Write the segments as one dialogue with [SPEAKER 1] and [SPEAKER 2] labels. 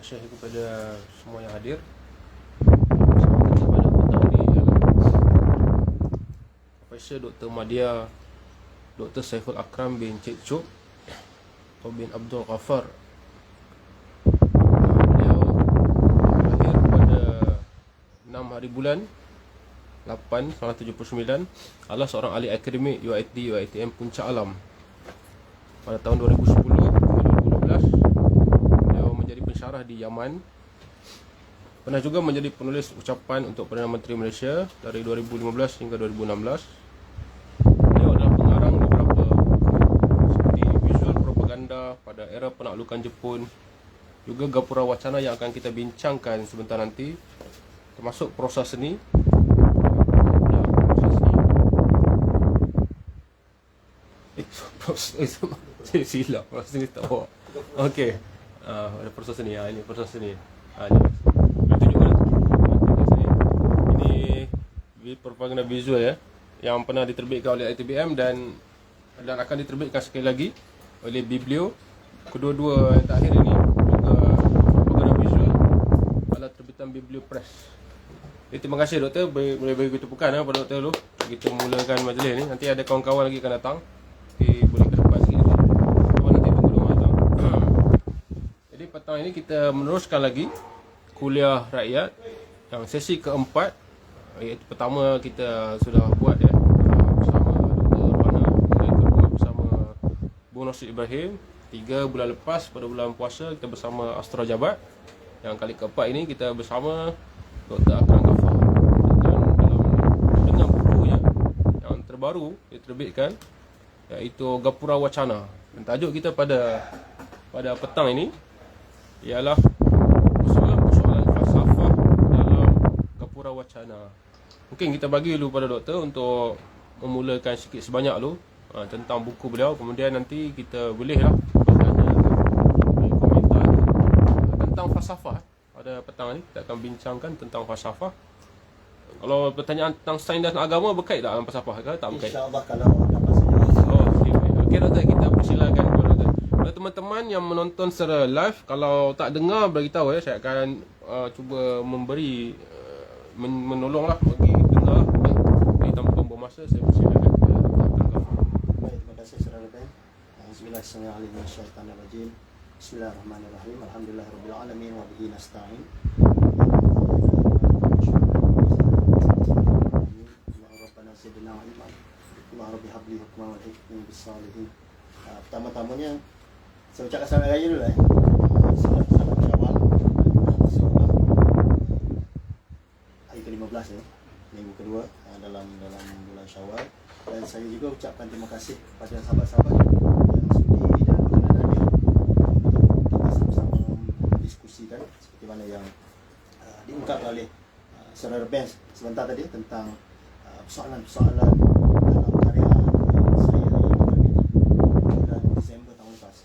[SPEAKER 1] Syekh kepada semua yang hadir. Selamat datang pada petang ini Profesor Dr. Madya Dr. Saiful Akram bin Cik Chok atau bin Abdul Ghaffar. Beliau lahir pada 6 hari bulan 8 1979. Adalah seorang ahli akademik UiT UiTM Puncak Alam. Pada tahun 2010 hingga 2012 beliau menjadi pensyarah di Yaman. Pernah juga menjadi penulis ucapan untuk Perdana Menteri Malaysia dari 2015 hingga 2016. Beliau adalah pengarang beberapa buku seperti Visual Propaganda pada era penaklukan Jepun, juga Gapura Wacana yang akan kita bincangkan sebentar nanti, termasuk Prosa Seni. Saya silap, Prosa Seni tak bawa. Okey. Ada Prosa Seni. Ini Prosa Seni. Ini tunjukkan. Ini propaganda visual ya, yang pernah diterbitkan oleh ITBM dan akan diterbitkan sekali lagi oleh Biblio. Kedua-dua yang terakhir ini juga propaganda visual adalah terbitan Biblio Press. Terima kasih doktor, boleh bagi tepukan pada doktor dulu. Kita mulakan majlis ni. Nanti ada kawan-kawan lagi akan datang. Okay, boleh ke depan sikit. Kawan nanti tunggu dulu datang. Jadi petang ini kita meneruskan lagi kuliah rakyat yang sesi keempat, iaitu pertama kita sudah buat ya bersama Dr. Rana, yang kedua bersama Bung Nasir Ibrahim, 3 bulan lepas pada bulan puasa kita bersama Astra Jabat. Yang kali keempat ini kita bersama Dr. Akram Ghaffar. Dan dengan bukunya yang terbaru diterbitkan, iaitu Gapura Wacana. Dan tajuk kita pada petang ini ialah persoalan falsafah dalam Gapura Wacana. Mungkin kita bagi dulu pada doktor untuk memulakan sikit sebanyak dulu tentang buku beliau. Kemudian nanti kita bolehlah bertanya, komentar tentang falsafah. Pada petang ini kita akan bincangkan tentang falsafah. Kalau pertanyaan tentang sains dan agama berkait tak dengan falsafah ke? Tak berkait.
[SPEAKER 2] InsyaAllah kalau dapat sejauh.
[SPEAKER 1] Okey doktor, kita persilakan kepada doktor. Kalau teman-teman yang menonton secara live, kalau tak dengar beritahu ya, saya akan cuba memberi menolonglah bagi dengar. Baik, jadi tanpa buang masa saya persilakan kepada Dr.
[SPEAKER 2] Baik, terima kasih saudara Ben. Bismillahirrahmanirrahim. Bismillahirrahmanirrahim. Alhamdulillahirabbil alamin wa bihi nasta'in. Rabbana zidna ilman. Allah rabbi habli hukman wal hikmah bis salihin. Pertama-tamanya saya ucapkan selamat raya dulu selamat Syawal. Masuklah hari ke-15 ya, minggu kedua dalam bulan Syawal. Dan saya juga ucapkan terima kasih kepada sahabat-sahabat yang sudi dan berkenan hadir untuk kita sama-sama diskusikan seperti mana yang diungkapkan oleh saudara Ben sebentar tadi tentang persoalan-persoalan dalam karya saya bulan Disember tahun lepas,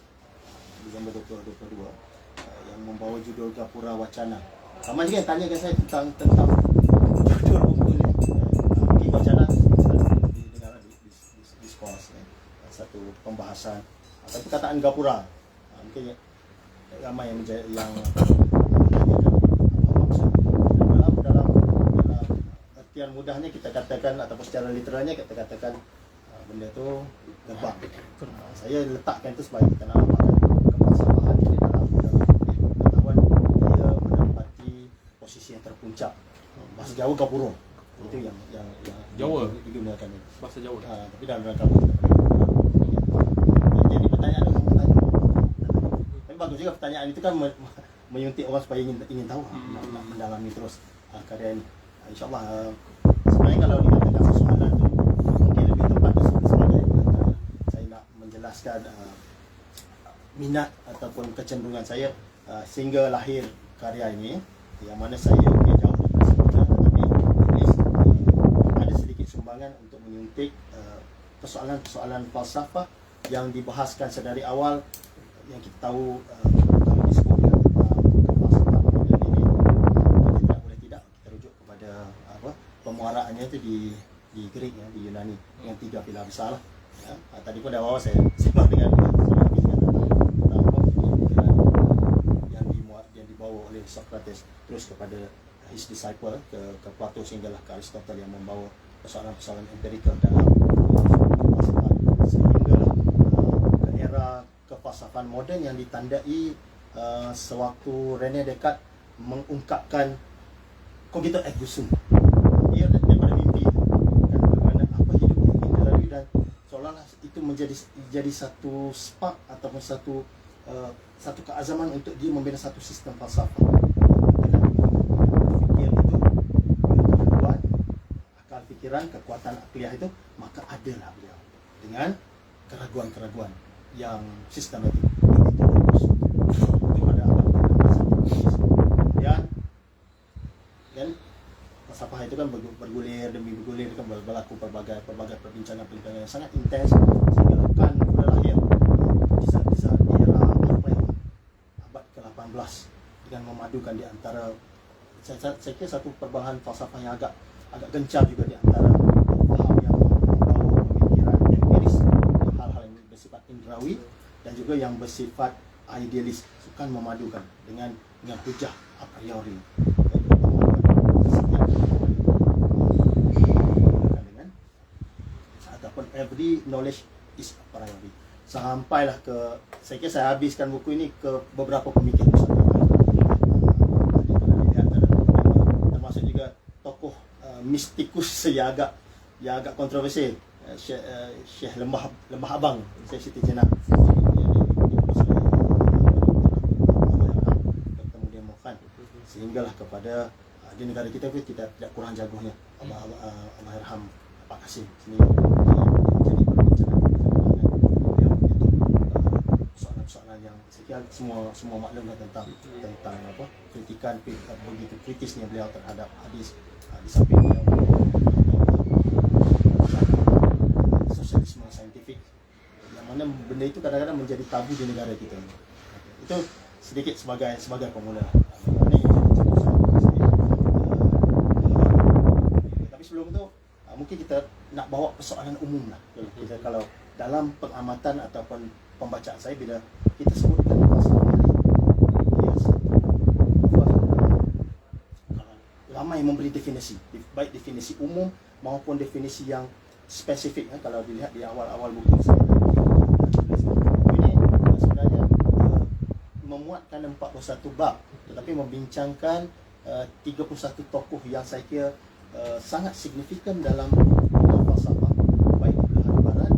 [SPEAKER 2] Disember 2022, yang membawa judul Gapura Wacana. Ramai juga yang tanyakan saya tentang judul buku ni. Mungkin wacana didengar diskurs ya, satu pembahasan atau perkataan Gapura. Mungkin ramai yang dalam artian mudahnya kita katakan, ataupun secara literalnya kita katakan benda tu gerbang. Saya letakkan itu sebagai kita nak nampak kefalsafaan di dalam pengetahuan dia menempati posisi yang terpuncak. Bahasa Jawa Gapura. Itu yang
[SPEAKER 1] Jawa
[SPEAKER 2] digunakan
[SPEAKER 1] bahasa Jawa.
[SPEAKER 2] Tapi dalam rangka jadi pertanyaan tu tanya. Tapi bagus juga pertanyaan itu kan menyuntik orang supaya ingin tahu, nak mendalami terus karya ini. InsyaAllah sebenarnya kalau dikatakan persoalan tu mungkin lebih tepat sebagai saya nak menjelaskan minat ataupun kecenderungan saya sehingga lahir karya ini, yang mana saya jauh sebenarnya, tetapi ada sedikit sumbangan untuk menyuntik persoalan-persoalan falsafah yang dibahaskan sedari awal, yang kita tahu kalau disebut falsafah modern ini, kita tidak boleh tidak kita rujuk kepada pemuaraannya itu di Greek ya, di Yunani, yang 3 pilar besar lah. Ya. Tadi pun dah awal saya simak dengan yang dibawa Socrates, terus kepada his disciple ke Plato sehinggalah ke Aristotle yang membawa persoalan-persoalan empirikal dalam falsafah, sehinggalah ke era kefalsafan moden yang ditandai sewaktu René Descartes mengungkapkan cogito ergo sum. Dia daripada mimpi itu, dan bagaimana apa hidup yang ingin dilalui, dan seolah-olah itu menjadi satu spark ataupun satu keazaman untuk dia membina satu sistem falsafah. Fikir itu kuat, akal fikiran, kekuatan akliah itu, maka adalah beliau dengan keraguan-keraguan yang sistematik. Itu ada dan falsafah itu kan bergulir demi bergulir, kan berlaku berbagai perbincangan yang sangat intens, sehingga Kant mulai lahir di era apa yang abad ke-18 dengan memadukan di antara saya kira satu perubahan falsafah yang agak gencar juga di antara paham yang membawa pemikiran empiris, hal-hal yang bersifat indrawi, dan juga yang bersifat idealis, kan memadukan dengan hujah a priori. Ataupun every knowledge is a priori. Sampailah ke, saya kira saya habiskan buku ini ke beberapa pemikir besar. Termasuk juga tokoh mistikus yang agak kontroversi, Syekh Lembah Abang, Syekh Siti Jenar. Sehinggalah kepada di negara kita pun tidak kurang jagonya Allahyarham Pak Kasim sini menjadi perbincangan yang itu persoalan-persoalan yang saya kira semua maklumlah tentang apa kritikan begitu kritisnya beliau terhadap hadis, di samping beliau sosialisme saintifik, yang mana benda itu kadang-kadang menjadi tabu di negara kita. Itu sedikit sebagai pemula. Sebelum tu mungkin kita nak bawa persoalan umum lah. Kita kalau dalam pengamatan ataupun pembacaan saya, bila kita sebutkan falsafah, ramai memberi definisi, baik definisi umum maupun definisi yang spesifik. Kalau dilihat di awal-awal buku saya, ini sebenarnya memuatkan 41 bab, tetapi membincangkan 31 tokoh yang saya kira sangat signifikan dalam falsafah, baik di belahan barat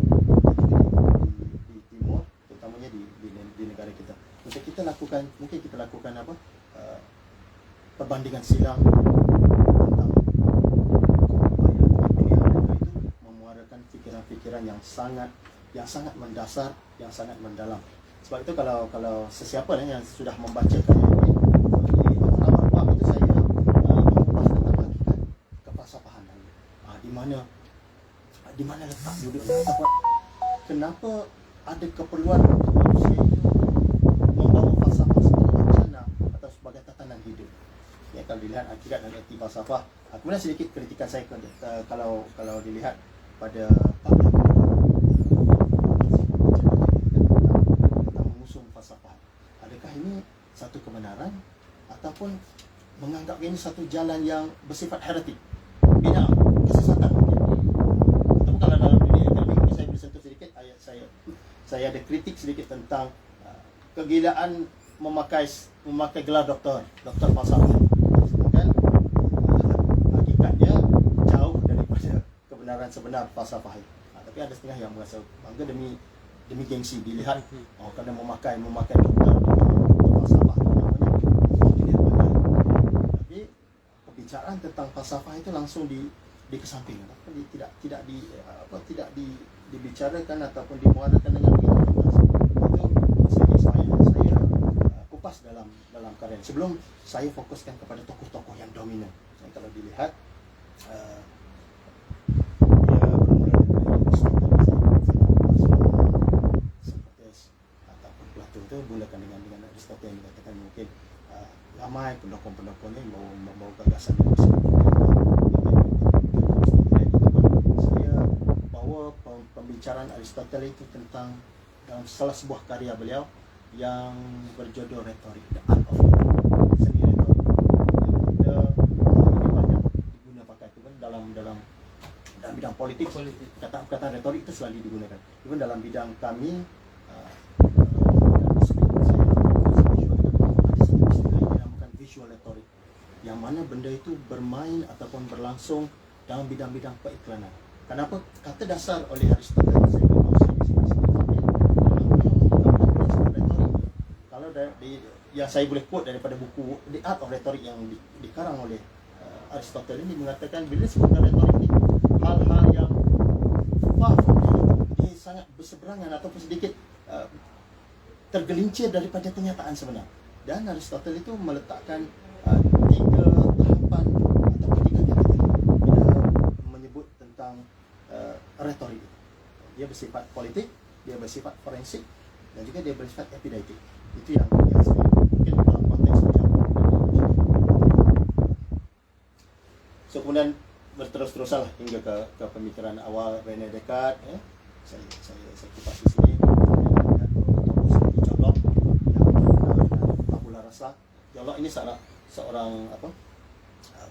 [SPEAKER 2] di timur, terutamanya di negara kita. Untuk kita lakukan, mungkin kita lakukan apa, perbandingan silang tentang mereka itu memuarakan fikiran-fikiran yang sangat mendasar, yang sangat mendalam. Sebab itu kalau sesiapa yang sudah membaca karya ini, awal bab itu saya di mana letak duduknya, kenapa ada keperluan untuk manusia itu membawa falsafah sebagai wacana atau sebagai tatanan hidup. Ya, kalau dilihat hakikat dan erti falsafah, kemudian sedikit kritikan saya kalau dilihat pada tentang mengusung falsafah, adakah ini satu kebenaran ataupun menganggap ini satu jalan yang bersifat heretik, bid'ah, kesesatan. Tapi kalau dalam dunia akademik saya bersentuh sedikit, saya ada kritik sedikit tentang kegilaan memakai gelar doktor falsafah. Sedangkan hakikatnya jauh daripada kebenaran sebenar falsafah itu. Tapi ada setengah yang merasa bangga demi gengsi, dilihat kerana memakai doktor falsafah namanya tidak pandai. Tapi pembicaraan tentang falsafah itu langsung dikesampingkan, tidak dibicarakan ataupun dimuarakan dengan tuntas. Itu saya kupas dalam karya. Sebelum saya fokuskan kepada tokoh-tokoh yang dominan. Kalau dilihat dia bermula dari Socrates ataupun Plato, itu mulakan dengan Aristotle yang dikatakan mungkin ramai pendokong-pendokong yang membawa gagasan yang bersifat. Saya bawa pembicaraan Aristotle itu tentang dalam salah sebuah karya beliau yang berjudul Retorik, The Art of Rhetoric, seni retorik. politik, kata-kata retorik itu selalu digunakan. Even dalam bidang kami, dinamakan visual rhetoric, yang mana benda itu bermain ataupun berlangsung dalam bidang-bidang periklanan. Kenapa? Kata dasar oleh Aristoteles kalau yang saya boleh quote daripada buku The Art of Rhetoric yang dikarang oleh Aristoteles ini, mengatakan bila sebutkan retorik ini hal-hal yang dia sangat berseberangan ataupun sedikit tergelincir daripada kenyataan sebenar. Dan Aristoteles itu meletakkan 3 tahapan atau 3 kategori bila menyebut tentang retorik. Dia bersifat politik, dia bersifat forensik, dan juga dia bersifat epideitik. Itu yang saya mungkin dalam konteks macam. So kemudian berterus-terusan lah hingga ke pemikiran awal René Descartes. Saya kupas di sini. John Locke yang tabula rasa. John Locke ini seorang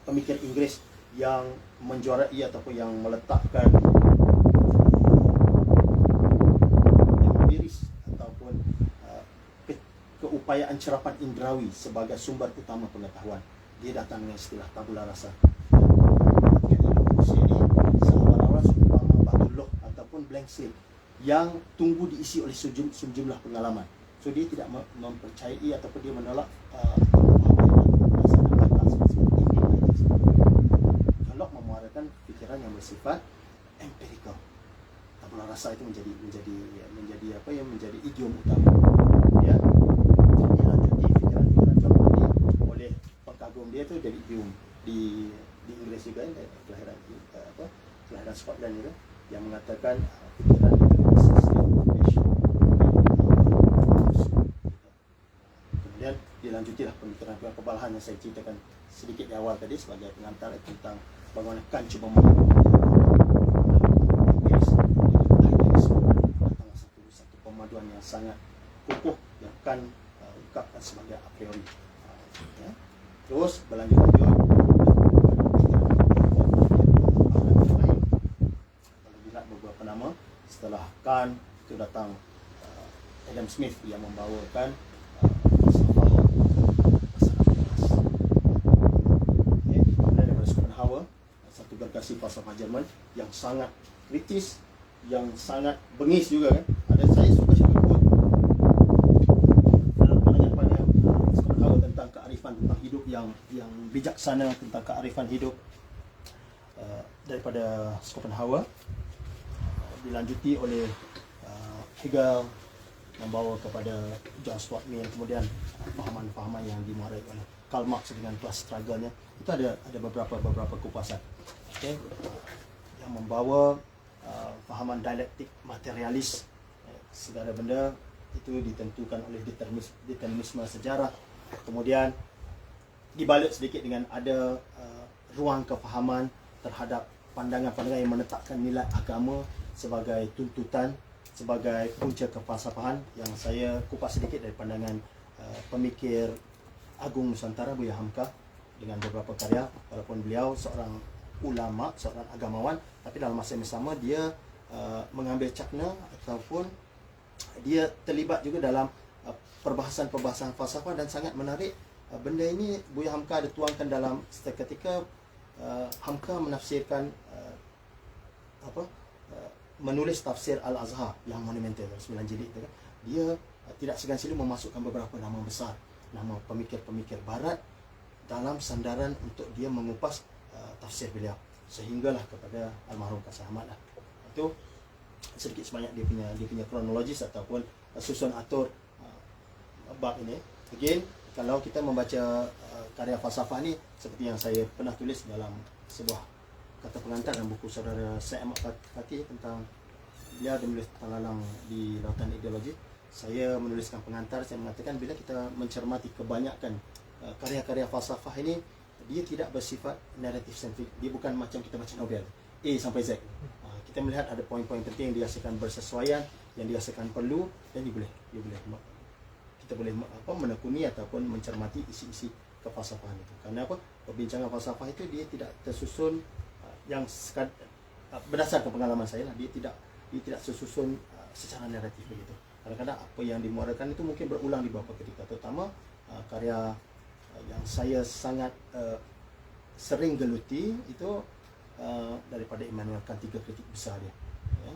[SPEAKER 2] pemikir Inggris yang menjuarai ataupun yang meletakkan empiris ataupun keupayaan cerapan indrawi sebagai sumber utama pengetahuan. Dia datang dengan istilah tabula rasa. Ini seolah-olah seumpama batu loh ataupun blank slate yang tunggu diisi oleh sejumlah pengalaman. So dia tidak mempercayai ataupun dia menolak Locke memuarakan fikiran yang bersifat empirical. Tabula rasa itu menjadi idiom utama. Ya. Dilanjuti fikiran-fikiran John Locke oleh pengkagum dia tu David Hume di Inggeris juga, kelahiran Scotland juga, yang mengatakan fikiran itu system. Kemudian dilanjutilah pemikiran kebalahan yang saya ceritakan sedikit di awal tadi sebagai pengantar tentang bagaimana Kant cuba satu pemaduan yang sangat kukuh yang Kant ungkapkan sebagai a priori. Terus berlanjut beberapa nama setelah Kant itu datang Adam Smith yang membawakan Schopenhauer, satu gergasi falsafah Jerman yang sangat kritis, yang sangat bengis juga kan. Saya suka quote dalam pandangan Schopenhauer tentang kearifan tentang hidup yang bijaksana, tentang kearifan hidup daripada Schopenhauer. Dilanjuti oleh Hegel, membawa kepada John Stuart Mill, kemudian fahaman-fahaman yang dimuarai oleh Karl Marx dengan class struggle-nya. Itu ada beberapa kupasan. Okay. Yang membawa fahaman dialektik materialis. Segala benda itu ditentukan oleh determinisme sejarah. Kemudian dibalik sedikit dengan ada ruang kefahaman terhadap pandangan-pandangan yang menetapkan nilai agama sebagai tuntutan, sebagai punca kefalsafahan, yang saya kupas sedikit dari pandangan pemikir Agung Nusantara Buya Hamka dengan beberapa karya. Walaupun beliau seorang ulama, seorang agamawan, tapi dalam masa yang sama dia mengambil cakna ataupun dia terlibat juga dalam perbahasan-perbahasan falsafah, dan sangat menarik. Benda ini Buya Hamka ada tuangkan dalam seketika Hamka menafsirkan menulis tafsir Al-Azhar yang monumental 9 jilid itu kan. Dia tidak segan-silu memasukkan beberapa nama besar, nama pemikir-pemikir barat dalam sandaran untuk dia mengupas tafsir beliau, sehinggalah kepada almarhum Kasih Ahmad lah. Itu sedikit sebanyak dia punya kronologis ataupun susun atur bab ini. Again, kalau kita membaca karya falsafah ni seperti yang saya pernah tulis dalam sebuah kata pengantar dalam buku saudara Syed Ahmad Fatih tentang dia menulis tentang lalang di lautan ideologi. Saya menuliskan pengantar, saya mengatakan bila kita mencermati kebanyakan karya-karya falsafah ini, dia tidak bersifat narrative centric. Dia bukan macam kita baca novel A sampai Z. Kita melihat ada poin-poin penting yang dirasakan bersesuaian, yang dirasakan perlu, dan kita boleh menekuni ataupun mencermati isi-isi kefalsafahan itu. Karena apa? Perbincangan falsafah itu dia tidak tersusun yang berdasarkan pengalaman saya lah, dia tidak sesusun secara naratif begitu. Kadang-kadang apa yang dimuarakan itu mungkin berulang di beberapa ketika, terutama karya yang saya sangat sering geluti itu daripada Immanuel Kant, 3 kritik besar dia, ya.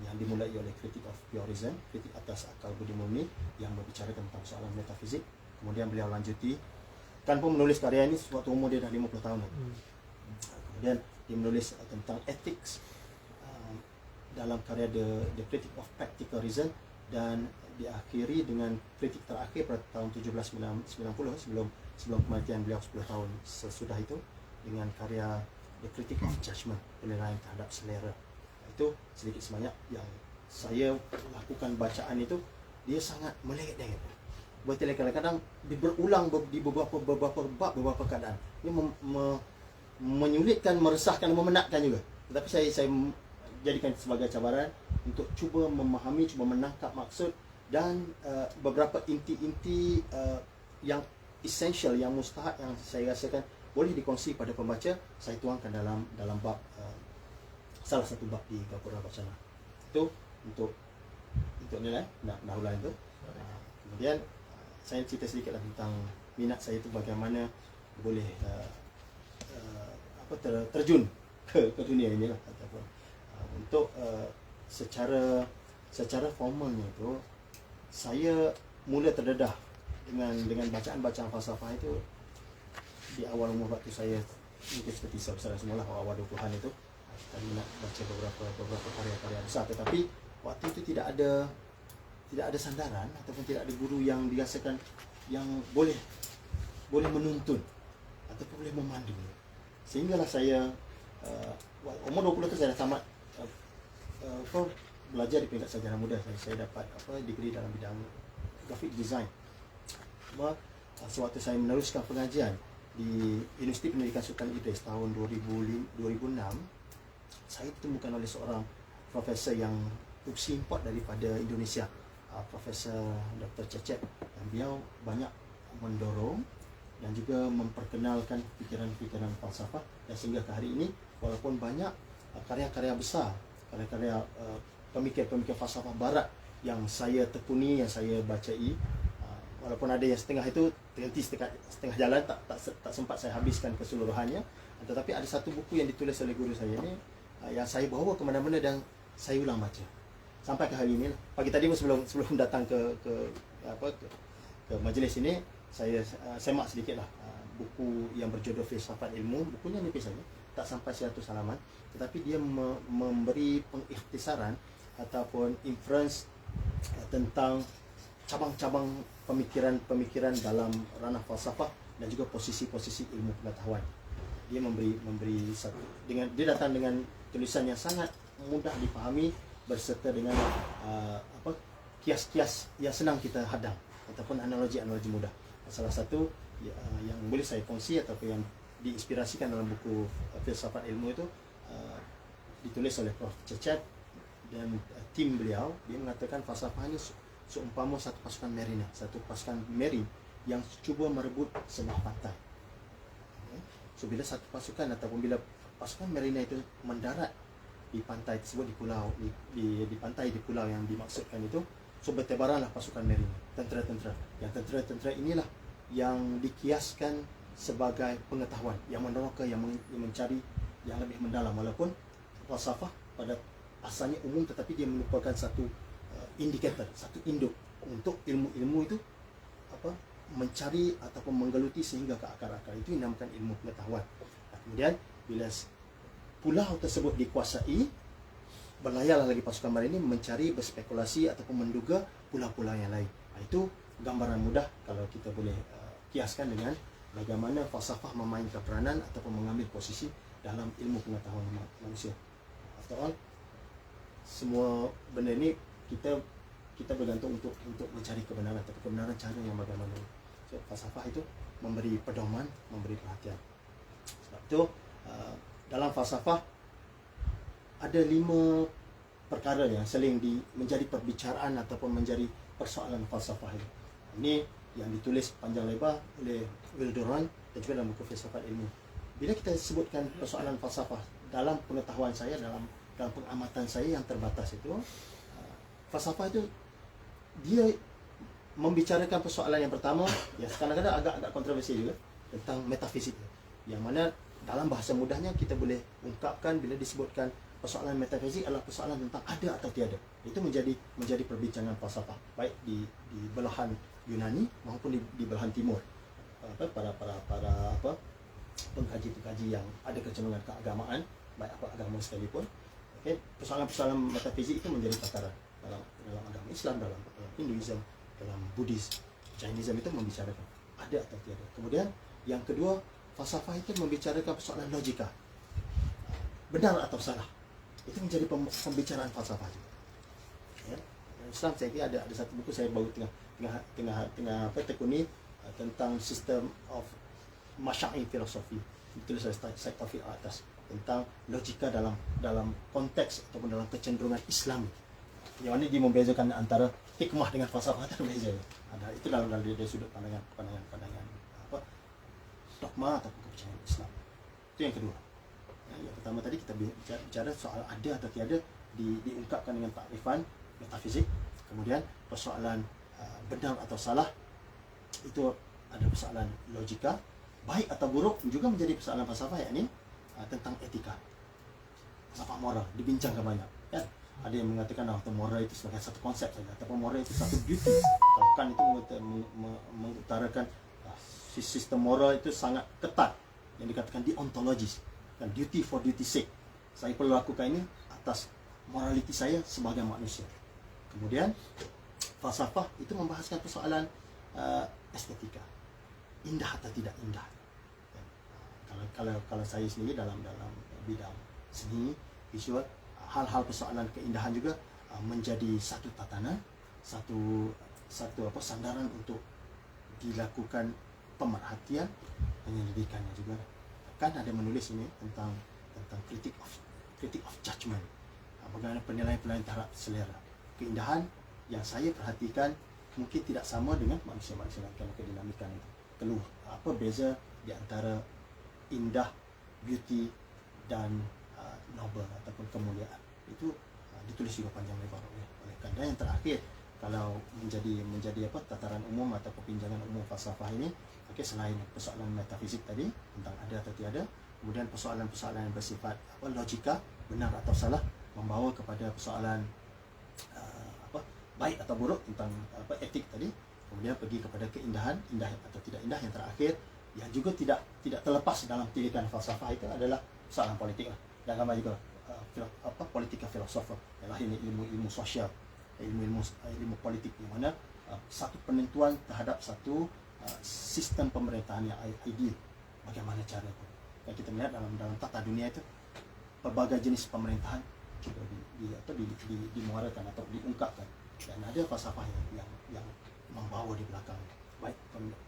[SPEAKER 2] Yang dimulai oleh Critique of Pure Reason, kritik atas akal budi murni yang membicarakan tentang soalan metafizik. Kemudian beliau lanjuti, Kant pun menulis karya ini waktu umur dia dah 50 tahun. Kemudian dia menulis tentang ethics dalam karya The Critique of Practical Reason, dan diakhiri dengan kritik terakhir pada tahun 1790 sebelum kematian beliau 10 tahun sesudah itu, dengan karya The Critique of Judgment, penilaian terhadap selera. Itu sedikit sebanyak yang saya lakukan bacaan itu, dia sangat melengket-lengket. Berarti kadang-kadang dia berulang di beberapa bab, beberapa keadaan. Ini menyulitkan, meresahkan, memenatkan juga. Tetapi saya jadikan sebagai cabaran untuk cuba memahami, cuba menangkap maksud dan beberapa inti-inti yang essential, yang mustahak, yang saya rasakan boleh dikongsi pada pembaca, saya tuangkan dalam bab salah satu bab di Gapura Wacana. Itu untuk nilai pendahuluan itu. Kemudian saya cerita sedikitlah tentang minat saya itu bagaimana boleh terjun ke dunia ini lah, ataupun untuk secara formalnya itu saya mula terdedah dengan bacaan falsafah itu di awal umur waktu saya mungkin seperti saudara semula awal 20-an itu. Kami nak baca beberapa karya-karya besar, tetapi waktu itu tidak ada sandaran ataupun tidak ada guru yang dirasakan yang boleh menuntun ataupun boleh memandu. Sehinggalah saya umur 20 tu saya dah tamat belajar di peringkat sarjana muda. Saya dapat degree dalam bidang graphic design. Sewaktu saya meneruskan pengajian di Universiti Pendidikan Sultan Idris tahun 2006, saya ditemukan oleh seorang profesor yang uksi import daripada Indonesia, Profesor Dr. Cecep, yang beliau banyak mendorong dan juga memperkenalkan fikiran-fikiran falsafah, dan sehingga ke hari ini walaupun banyak karya-karya besar, karya-karya pemikir-pemikir falsafah barat yang saya tekuni, yang saya bacai, walaupun ada yang setengah itu terhenti setengah jalan, tak sempat saya habiskan keseluruhannya, tetapi ada satu buku yang ditulis oleh guru saya ni yang saya bawa ke mana-mana dan saya ulang baca sampai ke hari ini. Pagi tadi pun sebelum datang ke majlis ini, saya semak sedikitlah buku yang berjudul Filsafat Ilmu. Bukunya nipis saja, tak sampai 100 halaman, tetapi dia memberi pengikhtisaran ataupun inference tentang cabang-cabang pemikiran dalam ranah falsafah dan juga posisi-posisi ilmu pengetahuan. Dia memberi satu, dia datang dengan tulisan yang sangat mudah dipahami berserta dengan kias-kias yang senang kita hadam ataupun analogi-analogi mudah. Salah satu yang boleh saya kongsi ataupun yang diinspirasikan dalam buku Filsafat Ilmu itu ditulis oleh Prof. Cecep dan tim beliau. Dia mengatakan falsafah ini seumpama satu pasukan marine yang cuba merebut sebuah pantai. So bila satu pasukan ataupun bila pasukan marine itu mendarat di pantai tersebut, di pulau yang dimaksudkan itu, so bertebaranlah pasukan marine, tentera-tentera. Yang tentera-tentera inilah yang dikiaskan sebagai pengetahuan yang meneroka, yang mencari yang lebih mendalam, walaupun falsafah pada asalnya umum, tetapi dia merupakan satu indikator, satu induk untuk ilmu-ilmu itu mencari ataupun menggeluti sehingga ke akar-akar. Itu dinamakan ilmu pengetahuan. Kemudian bila pulau tersebut dikuasai, berlayarlah lagi pasukan marin ini mencari, berspekulasi ataupun menduga pulau-pulau yang lain. Itu gambaran mudah kalau kita boleh kiaskan dengan bagaimana falsafah memainkan peranan ataupun mengambil posisi dalam ilmu pengetahuan manusia. After all, semua benda ini kita bergantung untuk mencari kebenaran, tapi kebenaran cara yang bagaimana. So, falsafah itu memberi pedoman, memberi perhatian. Sebab itu dalam falsafah ada 5 perkara yang sering menjadi perbicaraan ataupun menjadi persoalan falsafah ini. Ini yang ditulis panjang lebar oleh Will Durant dan juga dalam buku Filsafat Ilmu. Bila kita sebutkan persoalan falsafah dalam pengetahuan saya, dalam pengamatan saya yang terbatas itu, falsafah itu dia membicarakan persoalan yang pertama, ya kadang-kadang agak kontroversi juga, tentang metafisik, yang mana dalam bahasa mudahnya kita boleh ungkapkan bila disebutkan persoalan metafisik adalah persoalan tentang ada atau tiada. Itu menjadi perbincangan falsafah, baik di belahan Yunani maupun di belahan timur. Para pengkaji-pengkaji yang ada kecenderungan keagamaan, baik apa agama sekalipun, okay, persoalan-persoalan metafisik itu menjadi tataran dalam agama Islam, dalam Hinduism, dalam Buddhis, Jainism, itu membicarakan ada atau tiada. Kemudian yang kedua, falsafah itu membicarakan persoalan logika, benar atau salah. Itu menjadi pembicaraan falsafah juga. Ya. Islam, saya kira ada satu buku saya baru tengah tekuni tentang sistem of masyaih filosofi, ditulis oleh Syed Taufik atas, tentang logika dalam konteks ataupun dalam kecenderungan Islam. Yang mana dia membezakan antara hikmah dengan falsafah, terbeza. Ada itu dalam dari sudut pandangan dogma atau kepercayaan Islam. Itu yang kedua. Yang pertama tadi kita bicara soal ada atau tiada, diungkapkan dengan takrifan metafisik. Kemudian persoalan benar atau salah, itu ada persoalan logika, baik atau buruk juga menjadi persoalan falsafah, yakni tentang etika, falsafah moral dibincangkan banyak, kan? Ada yang mengatakan moral itu sebagai satu konsep saja, ataupun moral itu satu duty. Kalau kan itu mengutarakan sistem moral itu sangat ketat, yang dikatakan deontologis, dan duty for duty sake. Saya perlu lakukan ini atas morality saya sebagai manusia. Kemudian falsafah itu membahaskan persoalan estetika, indah atau tidak indah. Kalau saya sendiri dalam bidang seni visual, hal-hal persoalan keindahan juga menjadi satu tatanan, satu sandaran untuk dilakukan pemerhatian, penyelidikannya juga. Kan ada menulis ini tentang critic of judgment, bagaimana penilaian terhadap selera. Keindahan yang saya perhatikan mungkin tidak sama dengan manusia-manusia lain, karena kedinamikan itu. Keluar apa beza di antara indah, beauty, dan noble ataupun kemuliaan. Itu ditulis juga panjang lebar oleh dan yang terakhir, kalau menjadi tataran umum atau perbincangan umum falsafah ini, selain persoalan metafisik tadi tentang ada atau tiada, kemudian persoalan-persoalan yang bersifat logika, benar atau salah, membawa kepada persoalan baik atau buruk tentang etik tadi, kemudian pergi kepada keindahan, indah atau tidak indah. Yang terakhir, yang juga tidak terlepas dalam tirikan falsafah itu adalah persoalan politik lah. Dan nama juga politika filosofer, ialah ini ilmu sosial, ilmu politik, di mana satu penentuan terhadap satu sistem pemerintahan yang ideal, bagaimana cara itu. Yang kita melihat dalam tata dunia itu, berbagai jenis pemerintahan juga dimuarakan atau diungkapkan, dan ada falsafah yang membawa di belakang, baik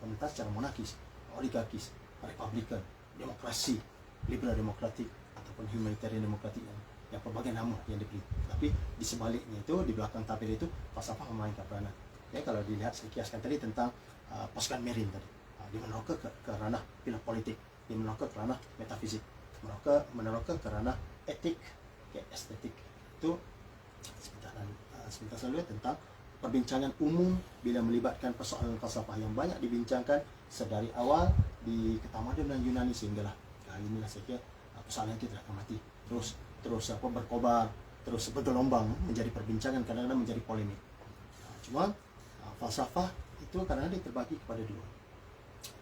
[SPEAKER 2] pemerintahan secara monarkis, oligarkis, republikan, demokrasi, liberal demokratik, ataupun humanitarian demokratik, yang pelbagai nama yang diberi. Tapi di sebaliknya itu, di belakang tabir itu, falsafah memainkan peranan. Ya, kalau dilihat saya kiaskan tadi tentang pasukan Marine tadi, dia meneroka ke ranah pilihan politik, dia meneroka ke ranah metafisik, meneroka ke ranah etik, estetik. Itu sebentar lalu tentang perbincangan umum bila melibatkan persoalan falsafah yang banyak dibincangkan sedari awal di ketamadunan Yunani sehinggalah hari inilah. Saya kira persoalan itu tidak akan mati, terus berkobar, terus bergelombang menjadi perbincangan, kadang-kadang menjadi polemik. Cuma falsafah itu kadang-kadang terbagi kepada dua.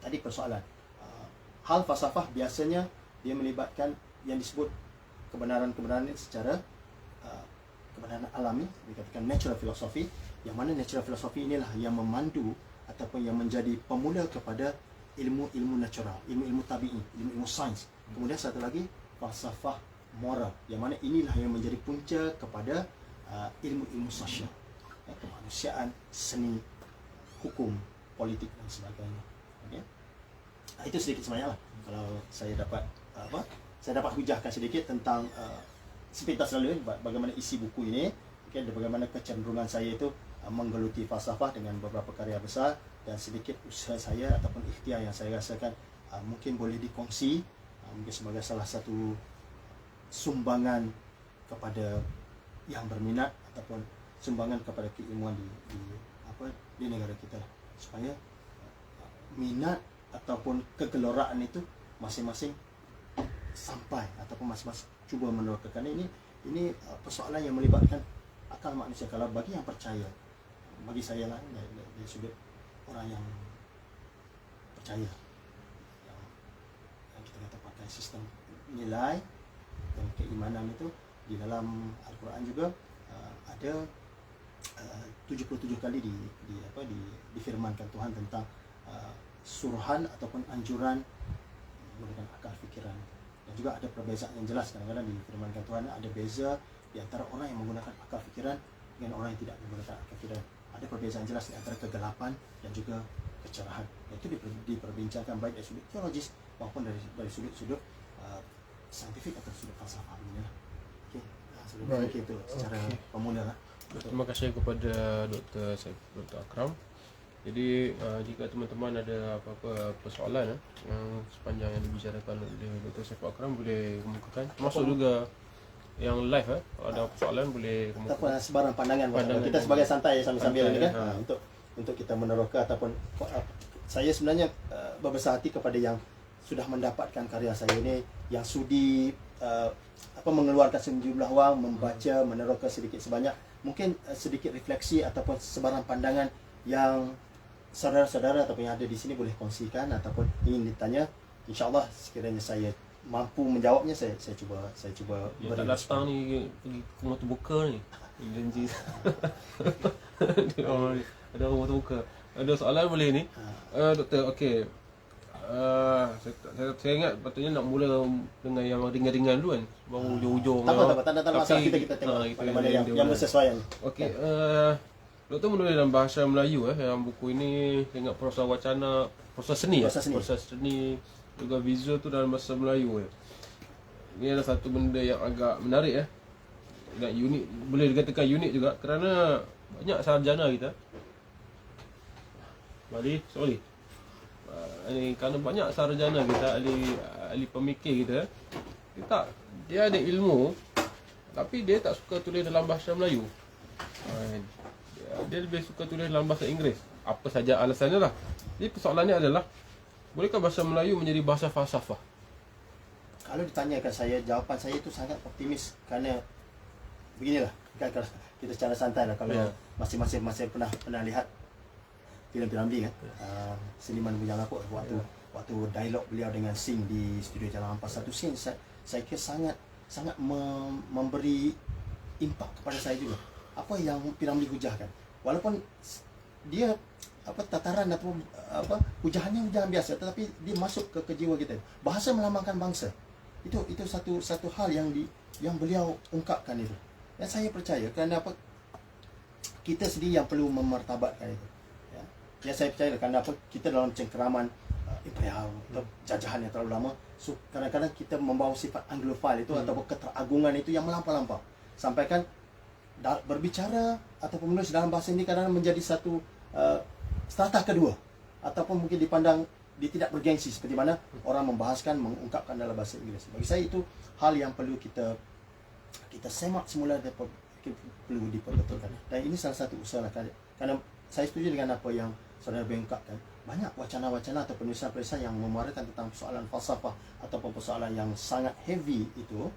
[SPEAKER 2] Tadi persoalan hal falsafah biasanya dia melibatkan yang disebut kebenaran secara kebenaran alami, dikatakan natural philosophy, yang mana natural philosophy inilah yang memandu ataupun yang menjadi pemula kepada ilmu-ilmu natural, ilmu-ilmu tabi'i, ilmu-ilmu sains. Kemudian satu lagi falsafah moral, yang mana inilah yang menjadi punca kepada ilmu-ilmu sosial, kemanusiaan, seni, hukum, politik, dan sebagainya. Okay? Itu sedikit sebanyak lah. Kalau saya dapat hujahkan sedikit tentang sepintas lalu bagaimana isi buku ini, dan bagaimana kecenderungan saya itu menggeluti falsafah dengan beberapa karya besar, dan sedikit usaha saya ataupun ikhtiar yang saya rasakan mungkin boleh dikongsi, mungkin sebagai salah satu sumbangan kepada yang berminat ataupun sumbangan kepada keilmuan di negara kita lah. Supaya minat ataupun kegeloraan itu masing-masing sampai ataupun masing-masing cuba menerokakan. Ini persoalan yang melibatkan akal manusia. Kalau bagi yang percaya, bagi saya lah dari sudut orang yang percaya, yang kita kata pakai sistem nilai dan keimanan itu, di dalam Al-Quran juga ada 77 kali difirmankan Tuhan tentang suruhan ataupun anjuran menggunakan akal fikiran. Dan juga ada perbezaan yang jelas. Kadang-kadang difirmankan Tuhan ada beza di antara orang yang menggunakan akal fikiran dengan orang yang tidak menggunakan akal fikiran. Ada perbezaan jelas di antara kegelapan dan juga kecerahan. Itu diperbincangkan baik dari sudut teologis maupun dari sudut saintifik atau sudut falsafah. Okey, mungkin itu secara pemula lah.
[SPEAKER 1] Terima kasih kepada Dr. Akram. Jadi jika teman-teman ada apa-apa persoalan yang sepanjang yang dibicarakan oleh Dr. Saiful Akram, boleh kemukakan. Termasuk juga yang live kalau ada persoalan boleh kemukakan.
[SPEAKER 2] Ataupun sebarang pandangan kita sebagai santai sambil-sambil ni kan, untuk kita meneroka ataupun saya sebenarnya berbesar hati kepada yang sudah mendapatkan karya saya ini, yang sudi mengeluarkan sejumlah wang membaca, meneroka sedikit sebanyak, mungkin sedikit refleksi ataupun sebarang pandangan yang saudara-saudara ataupun yang ada di sini boleh kongsikan ataupun ingin ditanya. InsyaAllah sekiranya saya mampu menjawabnya, saya cuba
[SPEAKER 1] yang tak datang ni pergi ke rumah terbuka ni janji. Ada rumah terbuka, ada soalan boleh ni. Doktor, okey, saya ingat patutnya nak mula dengan yang ringan-ringan dulu kan, baru hujung-hujung.
[SPEAKER 2] Tak ada masalah, kita tengok mana yang bersesuaian.
[SPEAKER 1] Okey, Doktor menulis dalam bahasa Melayu yang buku ini, tengok prosa wacana, prosa seni. Prosa seni juga visual tu dalam bahasa Melayu. Ini adalah satu benda yang agak menarik dan unik, boleh dikatakan unik juga kerana banyak sarjana kita. Sorry. Kerana banyak sarjana kita, ahli pemikir kita, dia ada ilmu tapi dia tak suka tulis dalam bahasa Melayu. Dia lebih suka tulis dalam bahasa Inggeris. Apa saja alasannya lah. Jadi persoalannya adalah, bolehkah bahasa Melayu menjadi bahasa falsafah?
[SPEAKER 2] Kalau ditanyakan saya, jawapan saya itu sangat optimis. Kerana beginilah, kalau kita secara santai lah, kalau masing-masing pernah lihat filem Piramli kan, Seniman Bujang Lapuk, waktu dialog beliau dengan Sing di studio Jalan Ampas, satu scene saya kira sangat memberi impak kepada saya juga. Apa yang Piramli hujahkan, walaupun dia tataran atau hujahannya hujahan biasa, tetapi dia masuk ke jiwa kita. Bahasa melambangkan bangsa. Itu satu hal yang beliau ungkapkan itu. Dan saya percaya, kerana kita sendiri yang perlu memartabatkan itu. Ya, saya percaya kerana kita dalam cengkeraman imperial atau jajahan yang terlalu lama, so kadang-kadang kita membawa sifat anglophile itu ataupun keteragungan itu yang melampau-lampau. Sampaikan berbicara ataupun menulis dalam bahasa ini kadang menjadi satu strata kedua, ataupun mungkin dipandang dia tidak bergengsi seperti mana orang membahaskan, mengungkapkan dalam bahasa Inggeris. Bagi saya itu hal yang perlu kita semak semula dan perlu diperbetulkan. Dan ini salah satu usaha kerana saya setuju dengan apa yang saudara ungkapkan. Banyak wacana-wacana atau penulisan-penulisan yang memuarakan tentang persoalan falsafah ataupun persoalan yang sangat heavy itu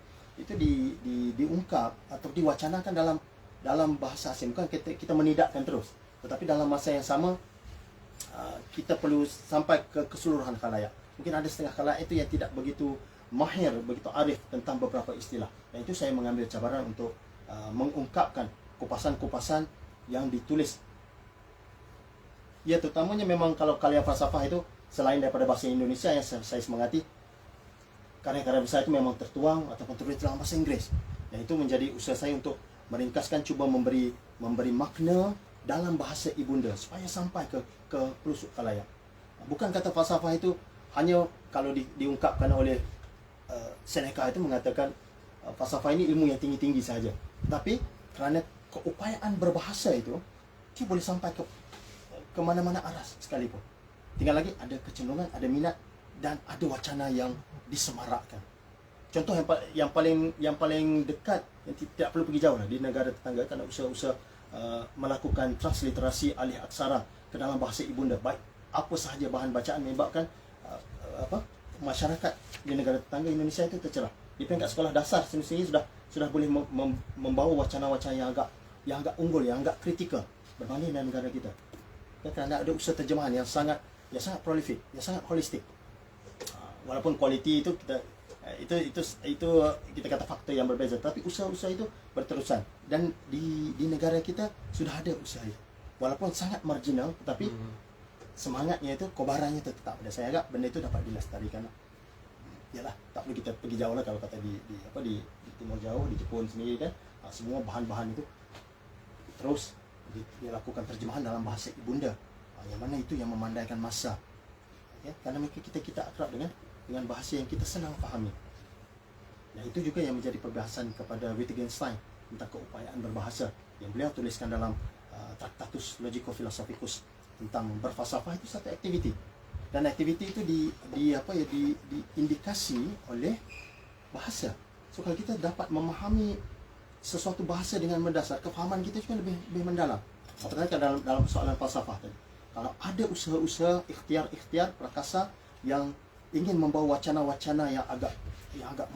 [SPEAKER 2] diungkap atau diwacanakan dalam bahasa asing. Bukan kita menidakkan terus, tetapi dalam masa yang sama kita perlu sampai ke keseluruhan khalayak. Mungkin ada setengah khalayak itu yang tidak begitu mahir, begitu arif tentang beberapa istilah. Dan itu saya mengambil cabaran untuk mengungkapkan kupasan-kupasan yang ditulis. Ya, terutamanya memang kalau karya falsafah itu, selain daripada bahasa Indonesia yang saya semangati, karya-karya besar itu memang tertuang ataupun tertulis dalam bahasa Inggeris. Dan itu menjadi usaha saya untuk meringkaskan, cuba memberi makna dalam bahasa ibunda supaya sampai ke pelusuk khalayak. Bukan kata falsafah itu hanya kalau diungkapkan oleh Seneca itu mengatakan falsafah ini ilmu yang tinggi-tinggi saja. Tapi kerana keupayaan berbahasa itu, dia boleh sampai ke mana-mana arah sekalipun. Tinggal lagi ada kecenderungan, ada minat dan ada wacana yang disemarakkan. contoh yang paling dekat, yang tidak perlu pergi jauh lah, di negara tetangga kan usaha-usaha melakukan transliterasi alih aksara ke dalam bahasa ibunda, baik apa sahaja bahan bacaan, menyebabkan masyarakat di negara tetangga Indonesia itu tercerah. Di peringkat sekolah dasar semestinya sudah boleh membawa wacana-wacana yang agak unggul, yang agak kritikal berbanding dengan negara kita. Kerana ada usaha terjemahan yang sangat prolific, yang sangat holistik. Walaupun kualiti itu kita kata faktor yang berbeza, tapi usaha-usaha itu berterusan, dan di negara kita sudah ada usaha itu. Walaupun sangat marginal, tetapi semangatnya itu, kobarannya tetap ada. Saya agak benda itu dapat dilestarikan. Yalah, tak perlu kita pergi jauh lah, kalau kata di Timur Jauh, di Jepun sendiri kan, semua bahan-bahan itu terus dilakukan terjemahan dalam bahasa ibunda, yang mana itu yang memandaikan masa, ya, karena kita akrab dengan bahasa yang kita senang fahami. Dan itu juga yang menjadi perbahasan kepada Wittgenstein tentang keupayaan berbahasa, yang beliau tuliskan dalam Tractatus Logico-Philosophicus tentang berfalsafah. Itu satu aktiviti, dan aktiviti itu diindikasi oleh bahasa. So kalau kita dapat memahami sesuatu bahasa dengan mendasar, kefahaman kita juga lebih mendalam. Apatahkah dalam persoalan falsafah tadi, kalau ada usaha-usaha ikhtiar prakasa yang ingin membawa wacana-wacana yang agak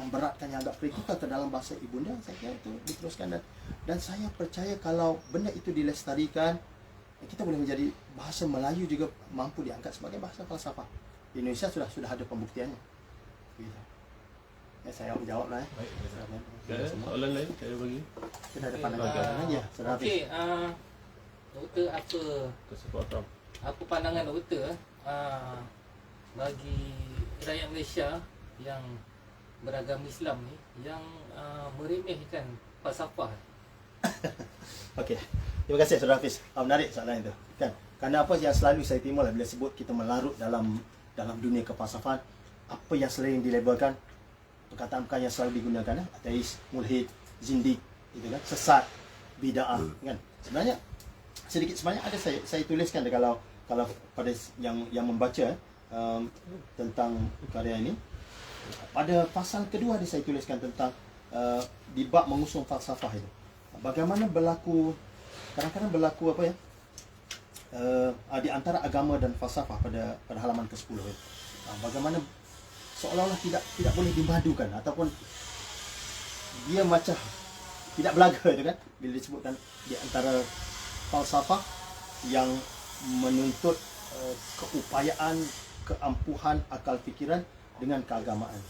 [SPEAKER 2] memberatkan, yang agak kritikal ke dalam bahasa ibunda, saya kira itu diteruskan, dan saya percaya kalau benda itu dilestarikan, kita boleh menjadi bahasa Melayu juga mampu diangkat sebagai bahasa falsafah. Di Indonesia sudah ada pembuktiannya. Gitu. Ya, saya menjawab lah.
[SPEAKER 1] Baik. Soalan lain saya bagi.
[SPEAKER 2] Kita ada pandangan lagi ya.
[SPEAKER 3] Okey, doktor apa pandangan doktor bagi rakyat Malaysia yang beragama Islam ni yang meremehkan falsafah?
[SPEAKER 2] Okey. Terima kasih Saudara Hafiz. Menarik soalan itu. Kan? Kerana apa yang selalu saya timur lah bila sebut kita melarut dalam dunia kefalsafan, apa yang sering dilabelkan, perkataan-perkataan yang selalu digunakan, ateis, mulhid, zindik, itu kan, sesat, bid'ah, kan. Sebenarnya sedikit sebanyak ada saya tuliskan kalau pada yang membaca tentang karya ini. Pada pasal kedua saya tuliskan tentang di bab mengusung falsafah itu. Bagaimana kadang-kadang berlaku di antara agama dan falsafah pada halaman ke-10 itu. Bagaimana seolah-olah tidak boleh dimadukan, ataupun dia macam tidak belaga itu kan, bila disebutkan di antara falsafah yang menuntut keupayaan, keampuhan akal fikiran dengan keagamaan.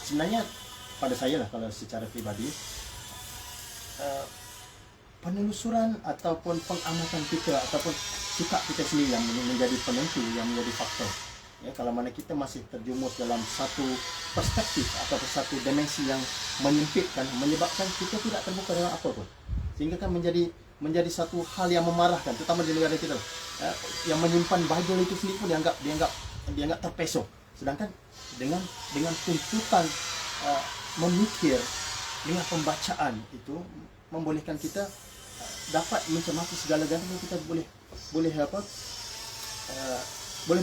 [SPEAKER 2] Sebenarnya pada saya lah, kalau secara pribadi, penelusuran ataupun pengamatan kita ataupun sikap kita sendiri yang menjadi penentu, yang menjadi faktor. Ya, kalau mana kita masih terjumus dalam satu perspektif atau satu dimensi yang menyempitkan, menyebabkan kita tidak terbuka dalam apa pun, sehingga kan menjadi satu hal yang memarahkan, terutama di negara kita, yang menyimpan Bible itu sendiri pun dianggap terpeso. Sedangkan dengan tuntutan memikir dengan pembacaan itu membolehkan kita dapat mencermati segala-galanya, kita boleh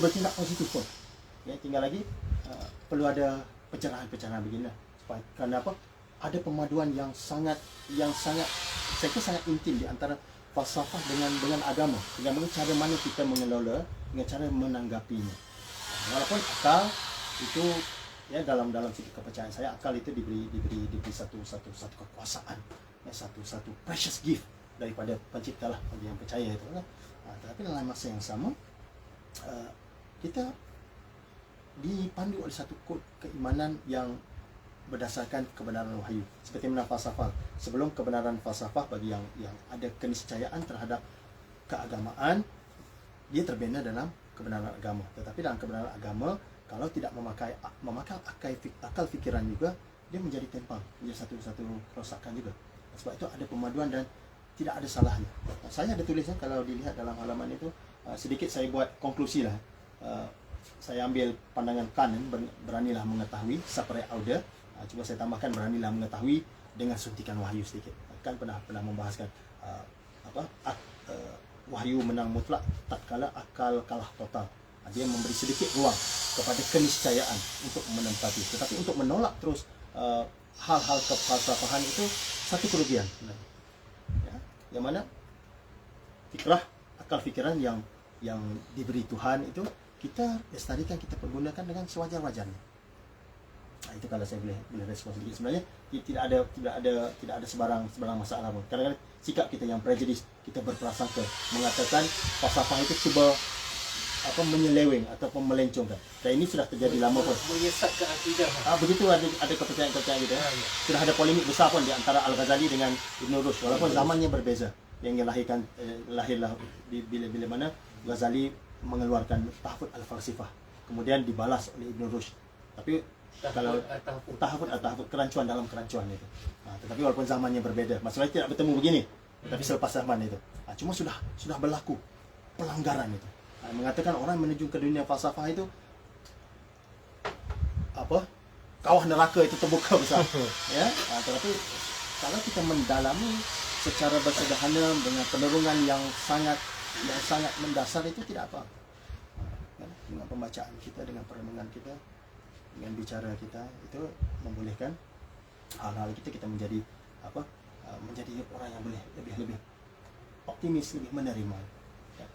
[SPEAKER 2] bertindak positif pun. Ya, tinggal lagi perlu ada pencerahan-pencerahan beginilah. Kerana apa? Ada pemaduan yang sangat saya kira sangat intim di antara falsafah dengan agama. Dengan cara mana kita mengelola, dengan cara menanggapinya. Walaupun akal itu, ya, dalam segi kepercayaan saya, akal itu diberi satu kekuasaan, ya, satu precious gift daripada pencipta lah, bagi yang percaya itu kan. Tapi dalam masa yang sama, kita dipandu oleh satu kod keimanan yang berdasarkan kebenaran wahyu. Seperti mana falsafah, sebelum kebenaran falsafah, bagi yang ada keniscayaan terhadap keagamaan, dia terbina dalam kebenaran agama. Tetapi dalam kebenaran agama, kalau tidak memakai akal fikiran juga, dia menjadi timpang, menjadi satu kerosakan juga. Sebab itu ada pemaduan dan tidak ada salahnya. Saya ada tulisnya, kalau dilihat dalam halaman itu, sedikit saya buat konklusi lah. Saya ambil pandangan Kant, beranilah mengetahui, sapere aude. Cuba saya tambahkan, beranilah mengetahui dengan suntikan wahyu sedikit. Kant pernah membahaskan wahyu menang mutlak tatkala akal kalah total. Dia memberi sedikit ruang kepada keniscayaan untuk menempati. Tetapi untuk menolak terus hal-hal kefalsafahan itu satu kerugian. Ya, yang mana fikrah, akal fikiran yang diberi Tuhan itu kita lestarikan, kita pergunakan dengan sewajar-wajarnya. Nah, itu kalau saya boleh respon sedikit. Sebenarnya tidak ada sebarang masalah pun. Kadang-kadang sikap kita yang prejudis, kita berprasangka mengatakan falsafah itu cuba menyeleweng ataupun melencongkan. Dan ini sudah terjadi lama pun.
[SPEAKER 3] Menyesatkan akidah.
[SPEAKER 2] Begitu ada kepercayaan-kepercayaan gitu. Sudah ada polemik besar pun di antara Al-Ghazali dengan Ibn Rushd, walaupun zamannya berbeza. Yang lahirlah bila mana Ghazali mengeluarkan Tahfudz al-Falsifah, kemudian dibalas oleh Ibn Rushd. Tapi kalau Tahfudz kerancuan dalam kerancuan itu. Tetapi walaupun zamannya berbeda, masalahnya tidak bertemu begini. Tapi selepas zaman itu, cuma sudah berlaku pelanggaran itu. Mengatakan orang menuju ke dunia falsafah itu kawah neraka itu terbuka besar. Ya, tetapi kalau kita mendalami secara bersederhana dengan penerungan yang sangat mendasar itu tidak apa. Dengan pembacaan kita, dengan perenungan kita, dengan bicara kita itu membolehkan hal-hal kita menjadi menjadi orang yang boleh lebih optimis, lebih menerima. Ya.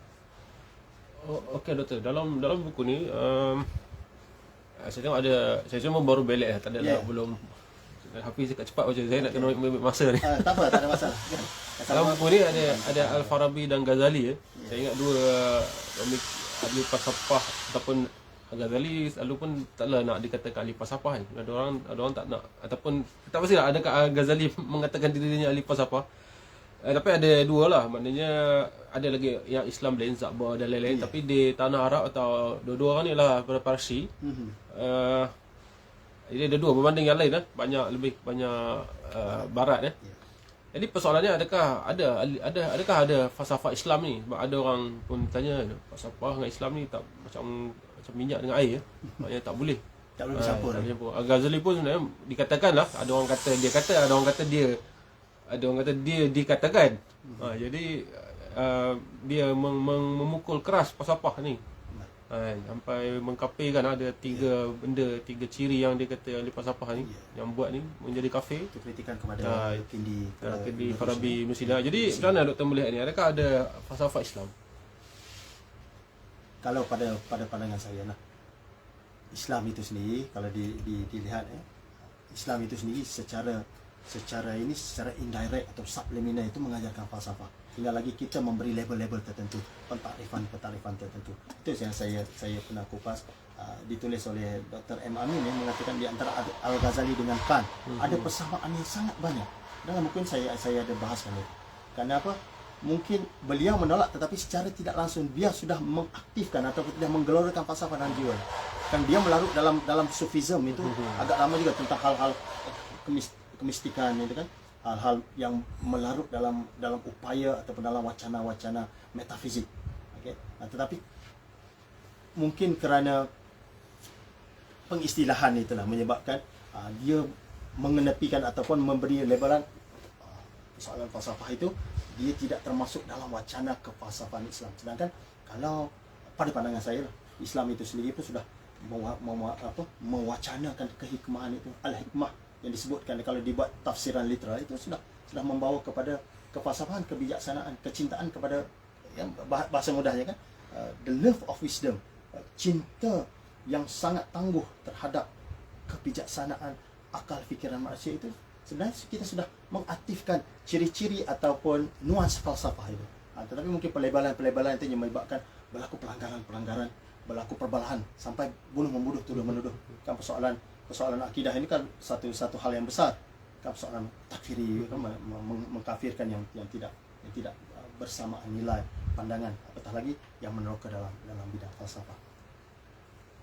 [SPEAKER 1] Okey doktor, dalam buku ni saya tengok saya cuma baru belik tak ada belum Hafiz cakap cepat macam saya nak kena ambil masa ni.
[SPEAKER 2] Tak apa, tak ada masalah.
[SPEAKER 1] Dalam buku ni ada Al-Farabi dan Ghazali ya. Saya ingat dua ahli falsafah ataupun Ghazali selalu pun taklah nak dikatakan ahli falsafah kan. Ada orang tak nak ataupun tak pastilah adakah Ghazali mengatakan dirinya ahli falsafah. Tapi ada dua lah, maknanya ada lagi yang Islam lain, Zabbar dan lain-lain, tapi di tanah Arab atau dua-dua orang ni lah Parsi. Jadi ada dua berbanding yang lain banyak barat Jadi persoalannya adakah ada falsafah Islam ni? Sebab ada orang pun tanya falsafah dengan Islam ni tak macam minyak dengan air maknanya tak boleh
[SPEAKER 2] bercampur.
[SPEAKER 1] Ghazali pun sebenarnya dikatakan lah, ada orang kata dia kata, ada orang kata dia dikatakan. Jadi dia memukul keras falsafah ni. Sampai mengkafirkan ada tiga ciri yang dia kata ahli falsafah ni yang buat ni menjadi kafir.
[SPEAKER 2] Itu kritikan kepada
[SPEAKER 1] Kindi Farabi Ibn Sina. Jadi sebenarnya doktor melihat ni, adakah ada falsafah Islam?
[SPEAKER 2] Kalau pada pandangan saya Islam itu sendiri kalau dilihat Islam itu sendiri secara indirect atau subliminal itu mengajarkan falsafah. Tinggal lagi kita memberi label-label tertentu, pentakrifan tertentu. Itu yang saya pernah kupas, ditulis oleh Dr. M. Amin yang mengatakan di antara Al-Ghazali dengan Kant ada persamaan yang sangat banyak. Dalam buku saya ada bahaskan itu. Karena apa? Mungkin beliau menolak tetapi secara tidak langsung dia sudah mengaktifkan atau sudah menggelorkan falsafah dalam jiwa. Kan dia melarut dalam sufism itu agak lama juga tentang hal-hal kemistikan itu kan. Hal-hal yang melarut dalam upaya ataupun dalam wacana-wacana metafizik. Okey. Tetapi mungkin kerana pengistilahan itulah menyebabkan dia mengenepikan ataupun memberi labelan persoalan falsafah itu dia tidak termasuk dalam wacana kefalsafaan Islam. Sedangkan kalau pada pandangan saya Islam itu sendiri pun sudah mewacanakan kehikmahan itu, al-hikmah yang disebutkan kalau dibuat tafsiran literal itu sudah membawa kepada kefalsafaan, kebijaksanaan, kecintaan kepada yang bahasa mudahnya kan the love of wisdom, cinta yang sangat tangguh terhadap kebijaksanaan akal fikiran manusia itu. Sebenarnya kita sudah mengaktifkan ciri-ciri ataupun nuans falsafah itu. Tetapi mungkin pelebalan itu yang menyebabkan berlaku pelanggaran, berlaku perbalahan sampai bunuh-membunuh, tuduh-menuduh. Kan persoalan akidah ini kan satu hal yang besar. Kan persoalan takfiri, kan, mengkafirkan yang tidak bersamaan nilai pandangan, apatah lagi yang meneroka dalam bidang falsafah.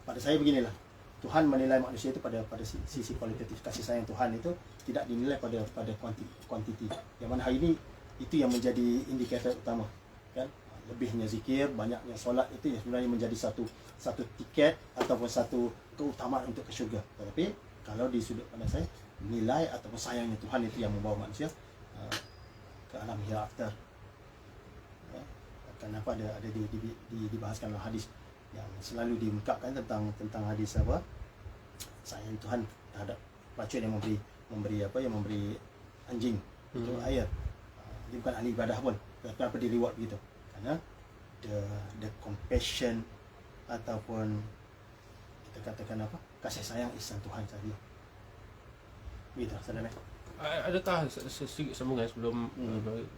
[SPEAKER 2] Pada saya beginilah. Tuhan menilai manusia itu pada sisi kualitatif. Kasih sayang Tuhan itu tidak dinilai pada kuantiti. Yang mana hari ini itu yang menjadi indikator utama, kan? Lebihnya zikir, banyaknya solat itu yang sebenarnya menjadi satu tiket ataupun satu keutamaan untuk ke syurga. Tetapi kalau di sudut pandang saya, nilai ataupun sayangnya Tuhan itu yang membawa manusia ke alam hereafter. Ya. Kenapa ada dibahaskan dalam hadis yang selalu diungkapkan tentang hadis sayang Tuhan terhadap pelacur yang memberi anjing itu air. Dia bukan ahli ibadah pun. Kenapa di reward begitu? Karena the compassion ataupun kita katakan apa, kasih sayang ihsan Tuhan saja. Begitu Saudara.
[SPEAKER 1] Adakah sedikit sambungan sebelum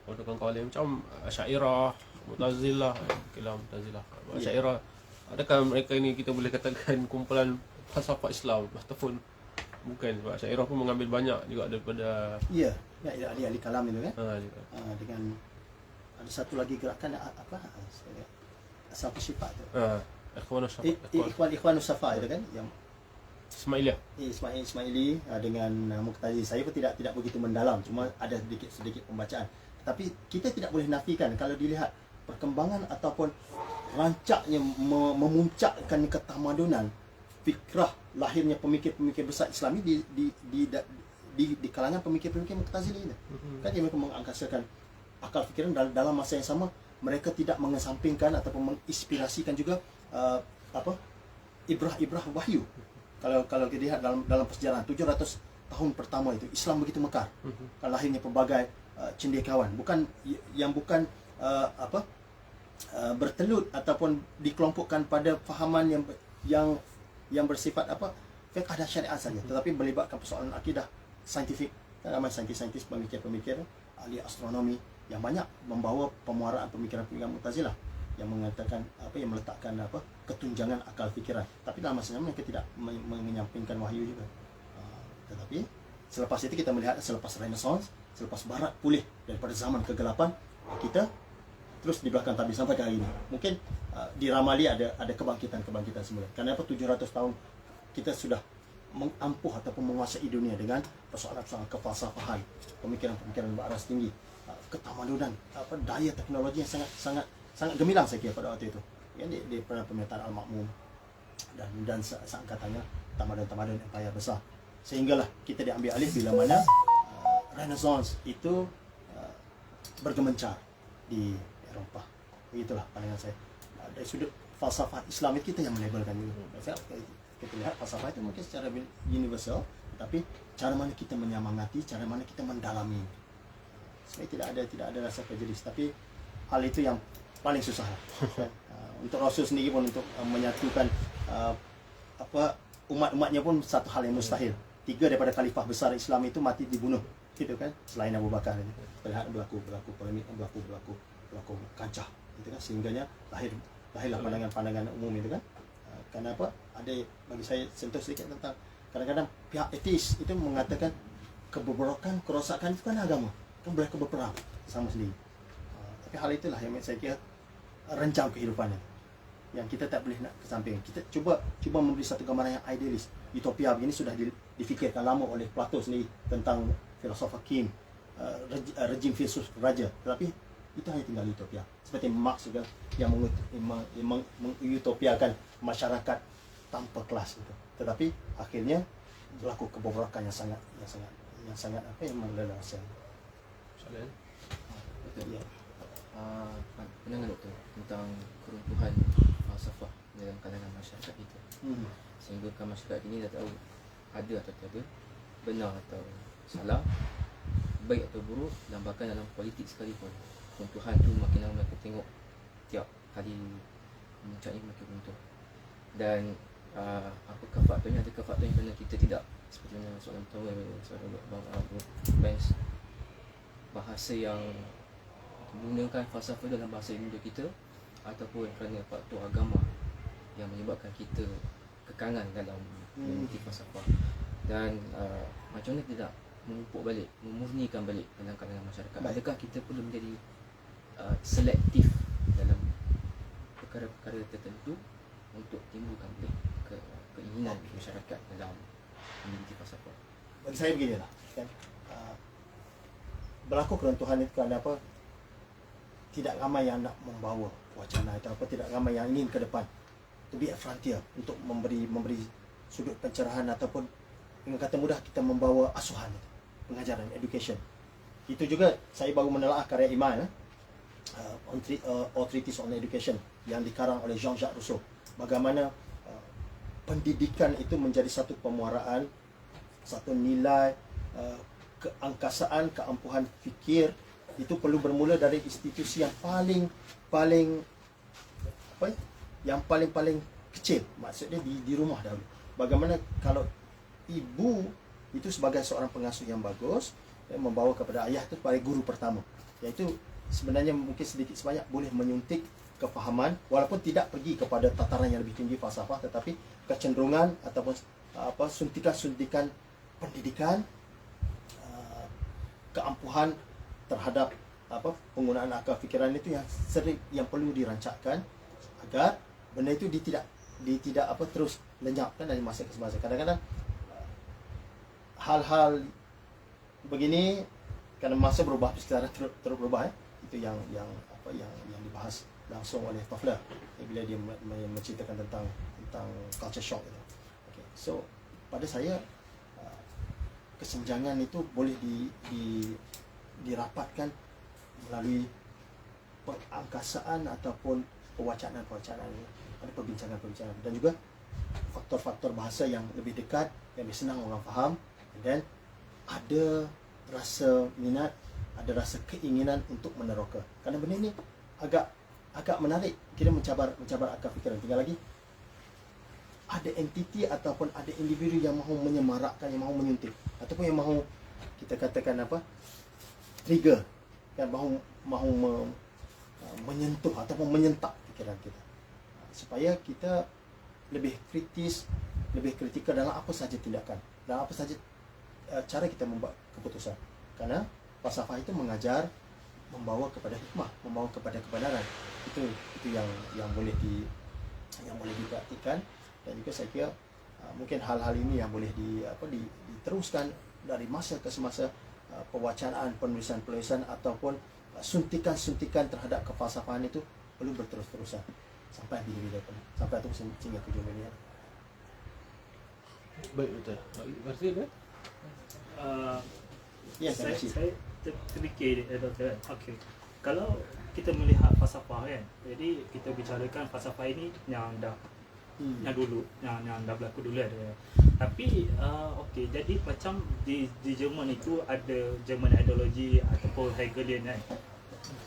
[SPEAKER 1] kawan-kawan lain macam Asy'ariyah, Mu'tazilah, kalam Mu'tazilah, Asy'ariyah, adakah mereka ini kita boleh katakan kumpulan falsafah Islam ataupun bukan? Sebab Asy'ariyah pun mengambil banyak juga daripada
[SPEAKER 2] ahli kalam itu kan.
[SPEAKER 1] juga.
[SPEAKER 2] Dengan ada satu lagi gerakan apa? Asal sifat tu. Ikhwan Safa itu kan yang
[SPEAKER 1] Ismailiyah.
[SPEAKER 2] Ismaili dengan Muqtadi. Saya pun tidak begitu mendalam, cuma ada sedikit pembacaan. Tapi kita tidak boleh nafikan kalau dilihat perkembangan ataupun rancaknya memuncakkan ketamadunan, fikrah lahirnya pemikir-pemikir besar Islami di kalangan pemikir-pemikir Mu'tazili ini. Kan dia mereka mengangkasakan akal fikiran dalam masa yang sama mereka tidak mengesampingkan ataupun menginspirasikan juga ibrah-ibrah wahyu. Kalau kita lihat dalam perjalanan 700 tahun pertama itu Islam begitu mekar. Kan lahirnya pelbagai cendekiawan, bukan bertelut ataupun dikelompokkan pada fahaman yang bersifat fiqh dan syariat saja, tetapi melibatkan persoalan akidah, saintifik, ramai saintis-saintis, pemikir-pemikir, ahli astronomi yang banyak membawa pemuaraan pemikiran-pemikiran Mu'tazilah yang mengatakan yang meletakkan ketunjangan akal fikiran, tapi dalam masa yang mereka tidak menyampingkan wahyu juga. Tetapi selepas itu kita melihat selepas Renaissance, selepas Barat pulih daripada zaman kegelapan, kita terus di belakang tabi sampai ke hari ini. Mungkin diramali ada kebangkitan semula. Kenapa 700 tahun kita sudah mengampuh ataupun menguasai dunia dengan persoalan-persoalan kefalsafahan, pemikiran-pemikiran baras tinggi, ketamadunan, daya teknologi yang sangat gemilang saya kira pada waktu itu. Ya, di pemetaan Al-Ma'mun dan seangkatannya tamadun-tamadun empayar besar. Sehinggalah kita diambil alih bila mana Renaissance itu bergemencar di Eropah. Begitulah pandangan saya. Dari sudut falsafah Islam itu kita yang melabelkan dulu. Kita lihat falsafah itu mungkin secara universal, tapi cara mana kita menyemangati, cara mana kita mendalami. Sebenarnya tidak ada rasa prejudice, tapi hal itu yang paling susah. Untuk Rasul sendiri pun untuk menyatukan umat-umatnya pun satu hal yang mustahil. 3 daripada khalifah besar Islam itu mati dibunuh, gitu kan? Selain Abu Bakar ini. Terlihat berlaku polemik, berlaku kancah, gitu kan? Sehingganya lahirlah pandangan umum itu kan. Kenapa? Ada bagi saya sentuh sedikit tentang kadang-kadang pihak etis itu mengatakan kebobrokan, kerosakan itu kan agama, kan boleh berperang sama sendiri. Tapi hal itulah yang saya kira rencang kehidupannya, yang kita tak boleh nak kesamping. Kita cuba memberi satu gambaran yang idealis. Utopia begini sudah difikirkan lama oleh Plato sendiri tentang filosof hakim, rejim filsuf raja. Tetapi itu hanya tinggal utopia. Seperti Marx juga yang mengutopiakan masyarakat tanpa kelas itu. Tetapi akhirnya berlaku kebobrokan yang sangat yang melelahkan.
[SPEAKER 1] Soalan?
[SPEAKER 4] Betul. Pandangan doktor tentang keruntuhan falsafah dalam kalangan masyarakat kita, sehingga masyarakat ini dah tahu ada atau tiada, benar atau salah, baik atau buruk, dan bahkan dalam politik sekalipun keruntuhan tu makin lama kita tengok tiap kali memuncaknya makin runtuh. Dan apakah faktornya? Adakah faktor yang kerana kita tidak, seperti mana soalan pertama soalan Bang Abu Benz, bahasa yang menggunakan falsafah dalam bahasa Indo kita, ataupun kerana faktor agama yang menyebabkan kita kekangan dalam mengikuti falsafah, dan macam mana tidak memupuk balik, memurnikan balik dalam kalangan masyarakat. Adakah kita perlu menjadi selektif dalam perkara-perkara tertentu untuk timbulkan balik keinginan masyarakat dalam memiliki falsafah?
[SPEAKER 2] Bagi saya beginilah kan, berlaku keruntuhan itu kerana apa? Tidak ramai yang nak membawa wacana atau apa, tidak ramai yang ingin ke depan, to be a frontier, untuk memberi sudut pencerahan ataupun dengan kata mudah kita membawa asuhan, pengajaran, education. Itu juga saya baru menelaah karya Iman, Treatise on Education, yang dikarang oleh Jean-Jacques Rousseau. Bagaimana pendidikan itu menjadi satu pemuaraan satu nilai keangkasaan, keampuhan fikir itu perlu bermula dari institusi yang paling apa ya? Yang paling kecil, maksudnya di rumah dahulu. Bagaimana kalau ibu itu sebagai seorang pengasuh yang bagus, membawa kepada ayah itu sebagai guru pertama, iaitu sebenarnya mungkin sedikit sebanyak boleh menyuntik kefahaman, walaupun tidak pergi kepada tataran yang lebih tinggi falsafah, tetapi kecenderungan ataupun suntikan-suntikan pendidikan, keampuhan terhadap penggunaan akal fikiran itu yang perlu dirancangkan agar benda itu tidak terus lenyapkan dari masa ke masa. Kadang-kadang hal-hal begini karena masa berubah secara terus berubah, itu yang dibahas langsung oleh Toffler bila dia menceritakan tentang culture shock itu. Okay. So pada saya kesenjangan itu boleh dirapatkan melalui perangkasaan ataupun pewacanaan-pewacanaan, ada perbincangan-perbincangan, dan juga faktor-faktor bahasa yang lebih dekat, yang lebih senang orang faham, dan ada rasa minat, ada rasa keinginan untuk meneroka. Kerana benda ini agak menarik, kira mencabar akal fikiran. Tinggal lagi ada entiti ataupun ada individu yang mahu menyemarakkan, yang mahu menyuntik, ataupun yang mahu kita katakan trigger, yang mahu menyentuh ataupun menyentak fikiran kita, supaya kita lebih kritis, lebih kritikal dalam apa saja tindakan, dalam apa saja cara kita membuat keputusan. Karena falsafah itu mengajar, membawa kepada hikmah, membawa kepada kebenaran. Itu yang boleh dipraktikkan. Dan juga saya kira mungkin hal-hal ini yang boleh diteruskan dari masa ke semasa, pewacanaan, penulisan-penulisan ataupun suntikan-suntikan terhadap kefalsafaan itu perlu berterus-terusan sampai bila-bila pun, sampai itu sehingga ke dunia.
[SPEAKER 1] Baik, betul. Berarti kan?
[SPEAKER 2] Ya, terima kasih.
[SPEAKER 5] Saya terfikir Dr. Okey. Kalau kita melihat falsafah kan, jadi kita bicarakan falsafah ini yang dah yang dulu, yang dah berlaku dulu ada. Tapi okey, jadi macam di Jerman itu ada German ideology ataupun Hegelian kan.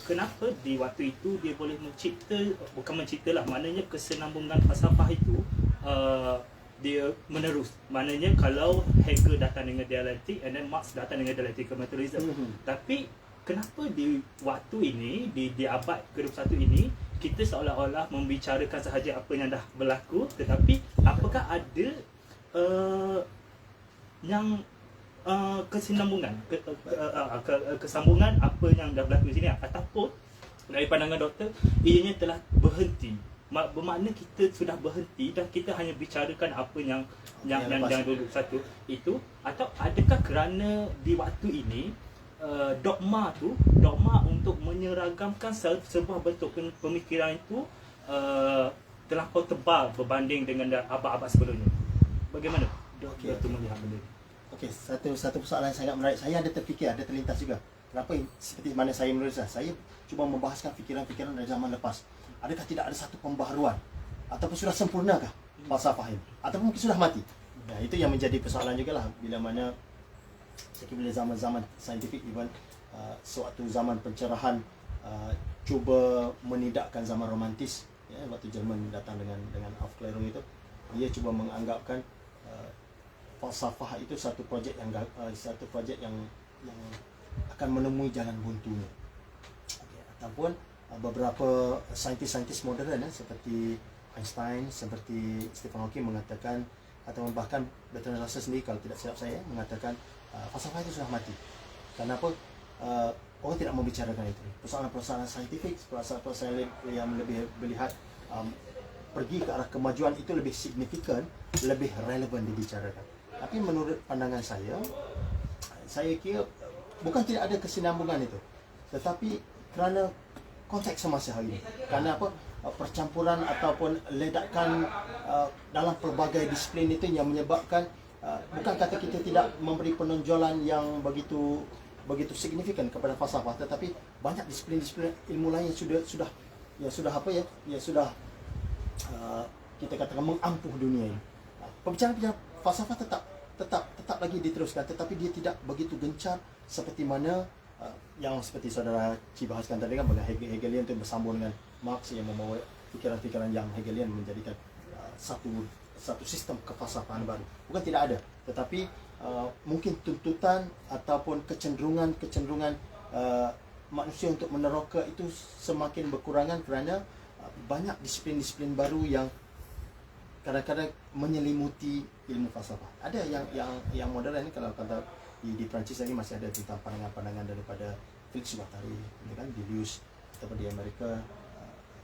[SPEAKER 5] Kenapa di waktu itu dia boleh menciptalah, maknanya kesenambungan falsafah itu dia menerus. Maknanya kalau Hegel datang dengan dialektik and then Marx datang dengan dialektika materialism. Tapi kenapa di waktu ini, di abad ke-21 ini, kita seolah-olah membicarakan sahaja apa yang dah berlaku, tetapi apakah ada yang kesinambungan, kesambungan apa yang dah berlaku di sini, ataupun dari pandangan doktor ianya telah berhenti, bermakna kita sudah berhenti dan kita hanya bicarakan apa yang dulu satu itu, atau adakah kerana di waktu ini dogma untuk menyeragamkan sebuah bentuk pemikiran itu terlampau tebal berbanding dengan abad-abad sebelumnya. Bagaimana doktor melihat benda ini?
[SPEAKER 2] Okey, satu persoalan yang sangat menarik. Saya ada terfikir, ada terlintas juga. Kenapa seperti mana saya menulis, saya cuba membahaskan fikiran-fikiran dari zaman lepas. Adakah tidak ada satu pembaharuan ataupun sudah sempurnakah falsafah ini, ataupun mungkin sudah mati? Nah, itu yang menjadi persoalan jugalah bila mana bila zaman-zaman saintifik, even suatu zaman pencerahan cuba menidakkan zaman romantis, ya, waktu Jerman datang dengan Aufklärung itu, dia cuba menganggapkan falsafah itu satu projek yang akan menemui jalan buntunya. Okay. Ataupun beberapa saintis-saintis moden seperti Einstein, seperti Stephen Hawking mengatakan, atau bahkan Bertrand Russell sendiri kalau tidak silap saya mengatakan falsafah itu sudah mati. Kenapa? Orang tidak membicarakan itu. Persoalan-persoalan saintifik, persoalan-persoalan yang lebih melihat pergi ke arah kemajuan itu lebih signifikan, lebih relevan dibicarakan. Tapi menurut pandangan saya kira bukan tidak ada kesinambungan itu, tetapi kerana konteks semasa hari ini. Kerana apa? Percampuran ataupun ledakan dalam pelbagai disiplin itu yang menyebabkan bukan kata kita tidak memberi penonjolan yang begitu signifikan kepada falsafah, tetapi banyak disiplin-disiplin ilmu lain yang sudah kita katakan mengampuh dunia ini. Pembicaraan falsafah tetap lagi diteruskan, tetapi dia tidak begitu gencar seperti mana yang seperti saudara Ci bahaskan tadi kan, Hegelian itu bersambung dengan Marx yang membawa fikiran-fikiran yang Hegelian menjadikan satu sistem kefalsafaan baru. Bukan tidak ada, tetapi mungkin tuntutan ataupun kecenderungan manusia untuk meneroka itu semakin berkurangan kerana banyak disiplin-disiplin baru yang kadang-kadang menyelimuti ilmu falsafah. Ada yang modern ni, kalau kata di Perancis lagi masih ada tentang pandangan-pandangan daripada Felix Guattari, kan, Deleuze, ataupun di Amerika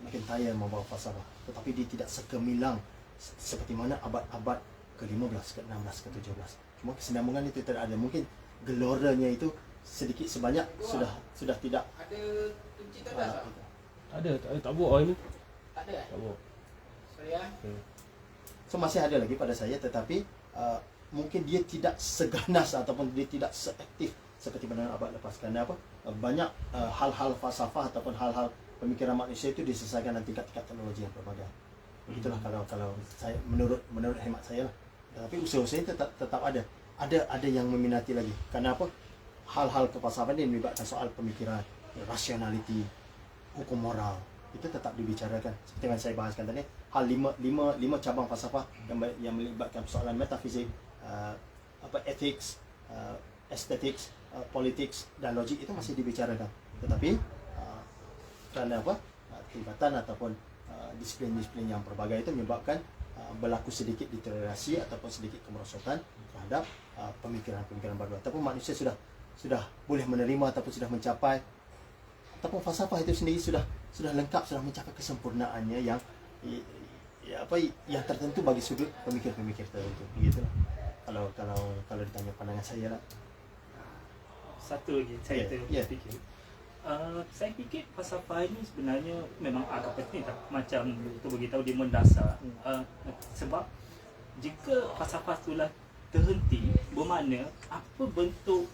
[SPEAKER 2] McIntyre membawa falsafah, tetapi dia tidak segemilang seperti mana abad-abad ke-15, ke-16, ke-17. Cuma kesinambungan itu tidak ada. Mungkin geloranya itu sedikit sebanyak sudah tidak
[SPEAKER 4] Ada kunci tak ada?
[SPEAKER 1] Ada, tak bawa ini.
[SPEAKER 4] Tak ada.
[SPEAKER 1] Tak bawa.
[SPEAKER 4] Sorry ya.
[SPEAKER 2] So masih ada lagi pada saya, tetapi mungkin dia tidak seganas ataupun dia tidak seaktif seperti pada abad lepas. Kerana apa? Banyak hal-hal falsafah ataupun hal-hal pemikiran manusia itu diselesaikan dengan tingkat-tingkat teknologi yang berbagai. Itulah kalau saya menurut hemat saya lah. Tapi usaha-usaha tetap ada. Ada yang meminati lagi. Kerana apa? Hal-hal kefalsafaan ini melibatkan soal pemikiran, rasionaliti, hukum moral, itu tetap dibicarakan. Seperti yang saya bahaskan tadi, hal lima cabang falsafah yang melibatkan soalan metafizik, ethics, aesthetics, politics dan logik, itu masih dibicarakan. Tetapi kerana apa? Kelibatan ataupun disiplin-disiplin yang berbagai itu menyebabkan berlaku sedikit deteriorasi ataupun sedikit kemerosotan terhadap pemikiran-pemikiran baru, ataupun manusia sudah boleh menerima ataupun sudah mencapai, ataupun falsafah itu sendiri sudah lengkap, sudah mencapai kesempurnaannya yang yang tertentu bagi sudut pemikir-pemikir tertentu. Begitulah. Kalau ditanya pandangan saya lah.
[SPEAKER 5] Satu lagi saya terfikir. Saya fikir falsafah ini sebenarnya memang agak penting, macam itu beritahu dia mendasar. Sebab jika falsafah itulah terhenti, bermakna apa bentuk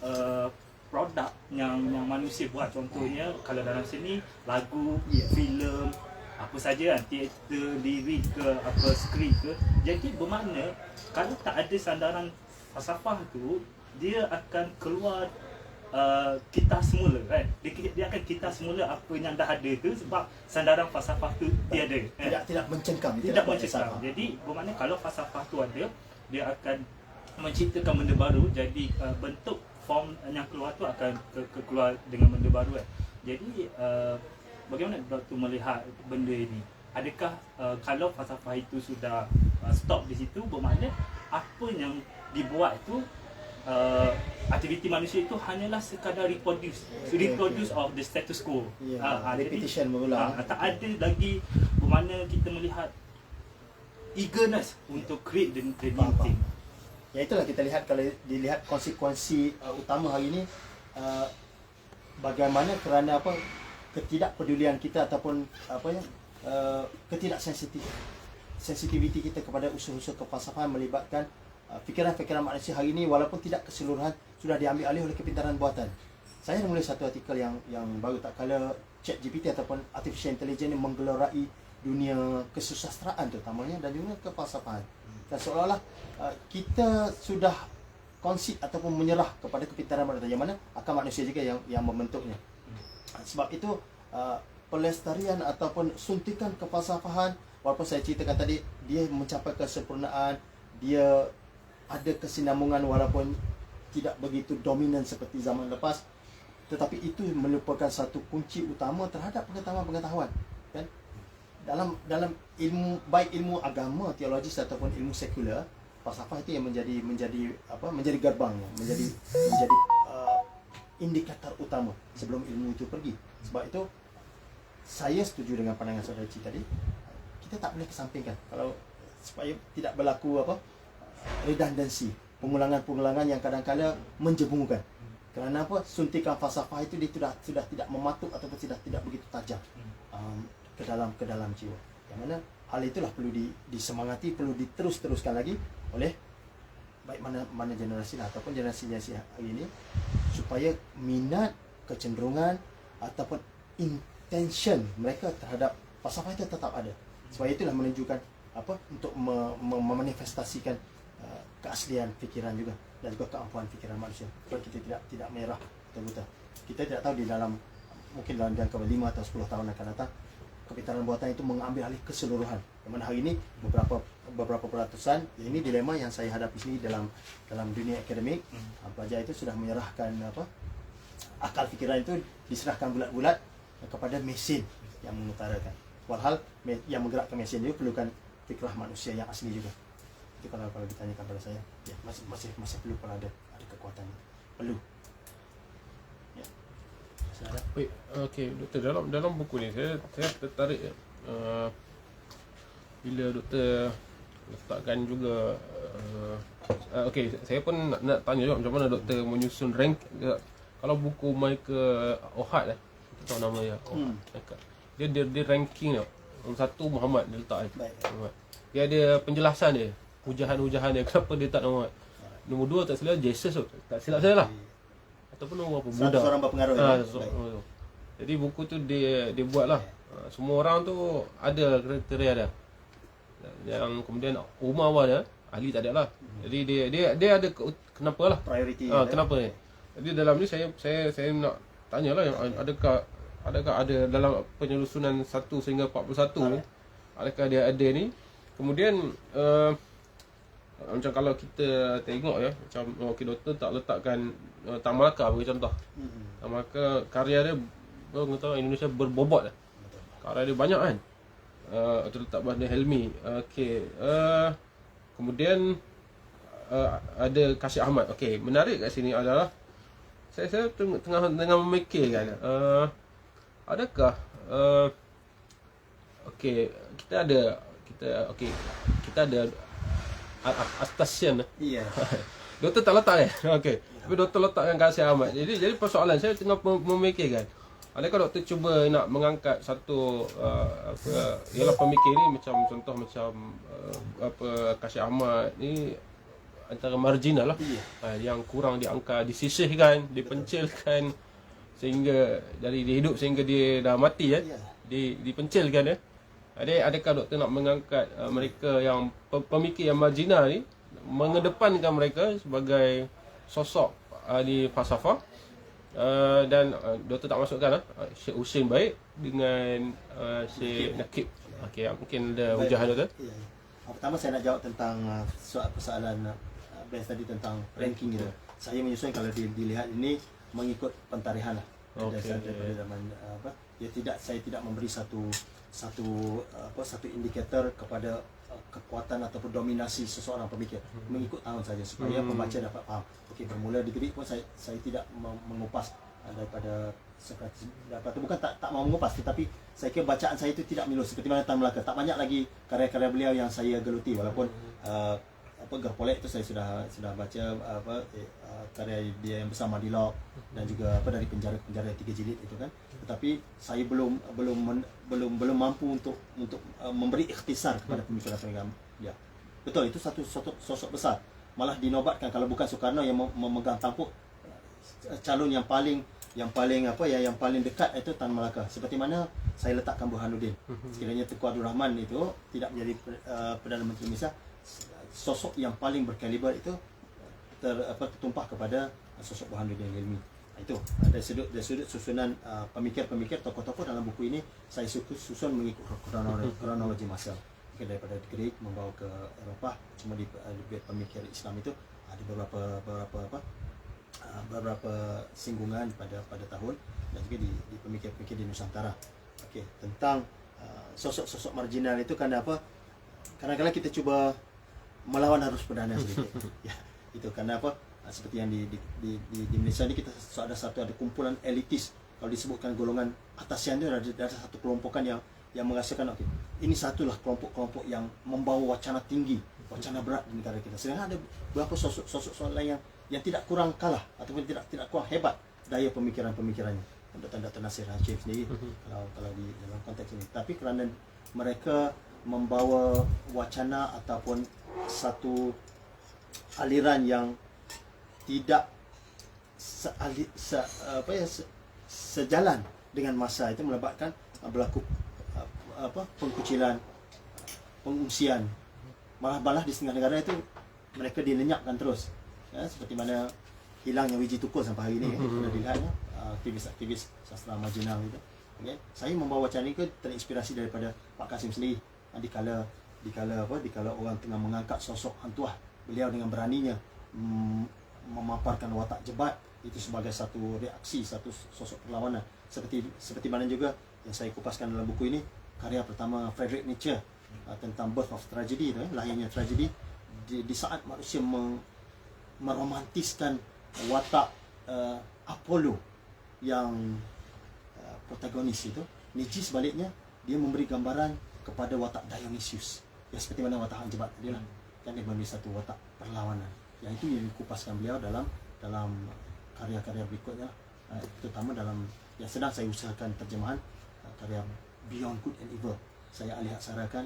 [SPEAKER 5] produk yang manusia buat, contohnya kalau dalam sini lagu, filem, apa saja kan, teater, lirik ke apa, skrip ke, jadi bermakna kalau tak ada sandaran falsafah tu, dia akan keluar kita semula kan, dia akan kita semula apa yang dah ada tu, sebab sandaran falsafah tu tiada kan?
[SPEAKER 2] Tidak mencengkam,
[SPEAKER 5] tidak mencengkam. Jadi bermakna kalau falsafah tu ada, dia akan menciptakan benda baru, jadi bentuk form yang keluar tu akan keluar dengan benda baru kan. Jadi bagaimana Dr. melihat benda ini? Adakah kalau falsafah itu sudah stop di situ, bermakna apa yang dibuat itu aktiviti manusia itu hanyalah sekadar reproduce of the status quo.
[SPEAKER 2] Repetition berulang.
[SPEAKER 5] Tak ada lagi, bermakna kita melihat eagerness untuk create the new thing.
[SPEAKER 2] Ya, itulah kita lihat, kalau dilihat konsekuensi utama hari ini, bagaimana kerana apa, ketidakpedulian kita ataupun ketidaksensitiviti kita kepada usaha-usaha kefalsafaan melibatkan fikiran-fikiran manusia hari ini, walaupun tidak keseluruhan sudah diambil alih oleh kepintaran buatan. Saya menulis satu artikel yang baru, tak kala ChatGPT ataupun artificial intelligence yang menggelorai dunia kesusastraan terutamanya dan dunia kefalsafaan. Dan seolah-olah kita sudah concede ataupun menyerah kepada kepintaran buatan, yang mana akan manusia juga yang membentuknya. Sebab itu pelestarian ataupun suntikan kefalsafaan, walaupun saya ceritakan tadi, dia mencapai kesempurnaan, dia ada kesinambungan walaupun tidak begitu dominan seperti zaman lepas, tetapi itu merupakan satu kunci utama terhadap pengetahuan, kan? Dalam ilmu, baik ilmu agama, teologis ataupun ilmu sekular, falsafah itu yang menjadi gerbangnya, menjadi indikator utama sebelum ilmu itu pergi. Sebab itu saya setuju dengan pandangan saudara Cik tadi, kita tak boleh kesampingkan kalau supaya tidak berlaku redundancy, pengulangan-pengulangan yang kadang-kadang menjebungkan. Kerana apa? Suntikan falsafah itu dia sudah tidak mematuk ataupun sudah tidak begitu tajam ke dalam jiwa. Yang mana hal itulah perlu disemangati, perlu diteruskan lagi oleh baik mana generasi ataupun generasi hari ini, supaya minat, kecenderungan ataupun intention mereka terhadap falsafah itu tetap ada. Sebab itulah menunjukkan untuk memanifestasikan keaslian fikiran juga dan juga keampuhan fikiran manusia. Kalau kita tidak merah atau buta, kita tidak tahu di dalam mungkin dalam jangka 5 atau 10 tahun akan datang kepintaran buatan itu mengambil alih keseluruhan. Yang mana hari ini beberapa peratusan, ini dilema yang saya hadapi sini dalam dunia akademik. Pelajar itu sudah menyerahkan akal fikiran itu diserahkan bulat-bulat kepada mesin yang mengutarakan. Walhal yang menggerakkan mesin itu perlukan fikrah manusia yang asli juga. Itu kalau ditanyakan pada saya, ya masih perlu kalau ada kekuatan itu. Perlu. Ya.
[SPEAKER 1] Baik, okey doktor, dalam buku ni saya tertarik bila doktor letakkan juga okey, saya pun nak tanya juga macam mana doktor menyusun rank. Kalau buku Michael Ohad kita tahu nama dia. Dia ranking tau. Nombor 1 Muhammad dia letak
[SPEAKER 2] Baik.
[SPEAKER 1] Muhammad. Dia ada penjelasan dia, hujahan-hujahan dia kenapa dia tak Muhammad. Nombor 2 tak silap Jesus tu. Tak silap saya lah. Ataupun nombor apa? Buddha.
[SPEAKER 2] Seorang berpengaruh.
[SPEAKER 1] Tu. Jadi buku tu dia buat lah. Semua orang tu ada kriteria dia. Yang kemudian Umar ada, Ali tak ada lah. Jadi dia ada kenapa lah.
[SPEAKER 2] Priority.
[SPEAKER 1] Kenapa ni? Jadi dalam ni saya nak tanya lah, adakah ada dalam penyelusunan 1 sehingga 41 ni, adakah dia ada ni. Kemudian macam kalau kita tengok ya, macam okey doktor tak letakkan Tan Malaka bagi contoh. Tan Malaka karya dia tahu Indonesia berbobot dah. Karya dia banyak kan. Terletak Banda Helmi. Okey. Kemudian ada Kasih Ahmad. Okey, menarik kat sini adalah saya tengah memikirkan adakah okey, kita ada Astasian.
[SPEAKER 2] Iya.
[SPEAKER 1] Doktor tak letak okey. Tapi doktor letakkan Kasih Ahmad. Jadi persoalan saya tengah memikirkan, adakah doktor cuba nak mengangkat satu ialah pemikir ni macam contoh macam Kasih Ahmad ni antara marginal lah. Yang kurang diangkat, disisihkan, dipencilkan sehingga dari dia hidup sehingga dia dah mati dipencilkan adakah doktor nak mengangkat mereka yang pemikir yang marginal ni, mengedepankan mereka sebagai sosok di falsafah, dan doktor tak masukkan Syekh Husin Baik dengan Syekh Nakib. Okey, mungkin ada hujahan doktor.
[SPEAKER 2] Pertama saya nak jawab tentang persoalan Benz tadi tentang ranking gitu. Saya menyusun kalau dilihat ini mengikut pentarihan lah. Daripada zaman saya tidak memberi satu indikator kepada kekuatan ataupun dominasi seseorang pemikir. Mengikut tahun saja supaya pembaca dapat faham. Okey, bermula di Greek pun saya tidak mengupas daripada Socrates. Bukan tak mau mengupas, tetapi saya kira bacaan saya itu tidak milu seperti mana Tan Malaka. Tak banyak lagi karya-karya beliau yang saya geluti, walaupun Gerpolek itu saya sudah baca karya dia yang bersama Dilok dan juga dari penjara 3 jilid itu kan. Tetapi saya belum mampu untuk memberi ikhtisar kepada pemikiran dia. Betul, itu satu sosok besar. Malah dinobatkan kalau bukan Soekarno yang memegang tampuk, calon yang paling dekat itu Tan Malaka. Seperti mana saya letakkan Burhanuddin. Sekiranya Tengku Abdul Rahman itu tidak menjadi Perdana Menteri Malaysia, sosok yang paling berkaliber itu tertumpah kepada sosok Burhanuddin Hilmi. Itu dari sudut susunan pemikir-pemikir tokoh-tokoh dalam buku ini saya susun mengikut kronologi masa. Mungkin daripada Greek membawa ke Eropah, cuma di pemikir Islam itu ada beberapa singgungan pada tahun, dan juga di pemikir-pemikir di Nusantara. Okey, tentang sosok-sosok marginal itu kadang-kadang kita cuba melawan arus perdana sedikit. Ya, itu karena seperti yang di Malaysia ni kita ada kumpulan elitis. Kalau disebutkan golongan atasian itu ada satu kelompokan yang merasakan ini satulah kelompok-kelompok yang membawa wacana tinggi, wacana berat di negara kita. Sedangkan ada beberapa sosok lain yang tidak kurang kalah ataupun tidak kurang hebat daya pemikirannya. Dr. Nasir Hashim sendiri kalau di dalam konteks ini. Tapi kerana mereka membawa wacana ataupun satu aliran yang tidak sejalan dengan masa, itu menyebabkan berlaku pengkucilan, pengungsian. Malah di setengah negara itu mereka dilenyapkan terus. Seperti mana hilangnya Wiji Tukul sampai hari ini sudah dilihat aktivis-aktivis sastra marginal itu. Okay. Saya membawa wacana ini terinspirasi daripada Pak Kasim sendiri. Dikala orang tengah mengangkat sosok Hang Tuah, beliau dengan beraninya memaparkan watak jebat itu sebagai satu reaksi, satu sosok perlawanan. Seperti mana juga yang saya kupaskan dalam buku ini, karya pertama Friedrich Nietzsche tentang Birth of Tragedy, lahirnya tragedi, di saat manusia meromantiskan watak Apollo yang protagonis itu, Nietzsche sebaliknya dia memberi gambaran kepada watak Dionysius, ya seperti mana watak Hang Jebat tadi lah, kan dia memberi satu watak perlawanan. Yang itu yang dikupaskan beliau dalam karya-karya berikutnya, terutama dalam yang sedang saya usahakan terjemahan karya Beyond Good and Evil. Saya alihaksarakan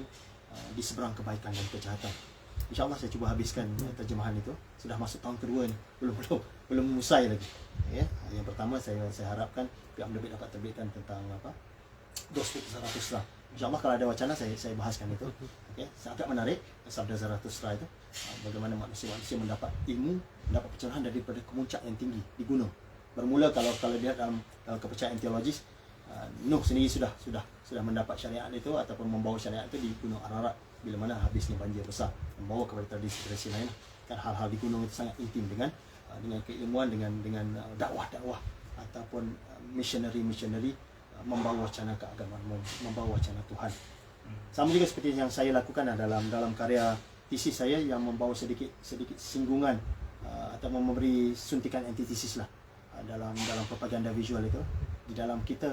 [SPEAKER 2] di seberang kebaikan dan kejahatan. InsyaAllah saya cuba habiskan terjemahan itu. Sudah masuk tahun kedua ni, belum usai lagi. Ya, yang pertama saya harapkan pihak penerbit dapat terbitkan tentang Dostoyevsky Zarathustra. InsyaAllah kalau ada wacana saya bahaskan itu. Okay. Sangat menarik sabda Zarathustra itu. Bagaimana manusia mendapat ilmu, mendapat pencerahan daripada kemuncak yang tinggi di gunung. Bermula kalau dilihat dalam kepercayaan teologis, Nuh sendiri sudah mendapat syariat itu ataupun membawa syariat itu di Gunung Ararat bila mana habisnya banjir besar, membawa kepada tradisi lain. Kan hal-hal di gunung itu sangat intim dengan keilmuan, dengan dakwah ataupun missionary membawa wacana keagamaan, membawa wacana Tuhan. Sama juga seperti yang saya lakukan dalam karya tesis saya yang membawa sedikit singgungan atau memberi suntikan antitesis lah dalam propaganda visual itu. Di dalam kita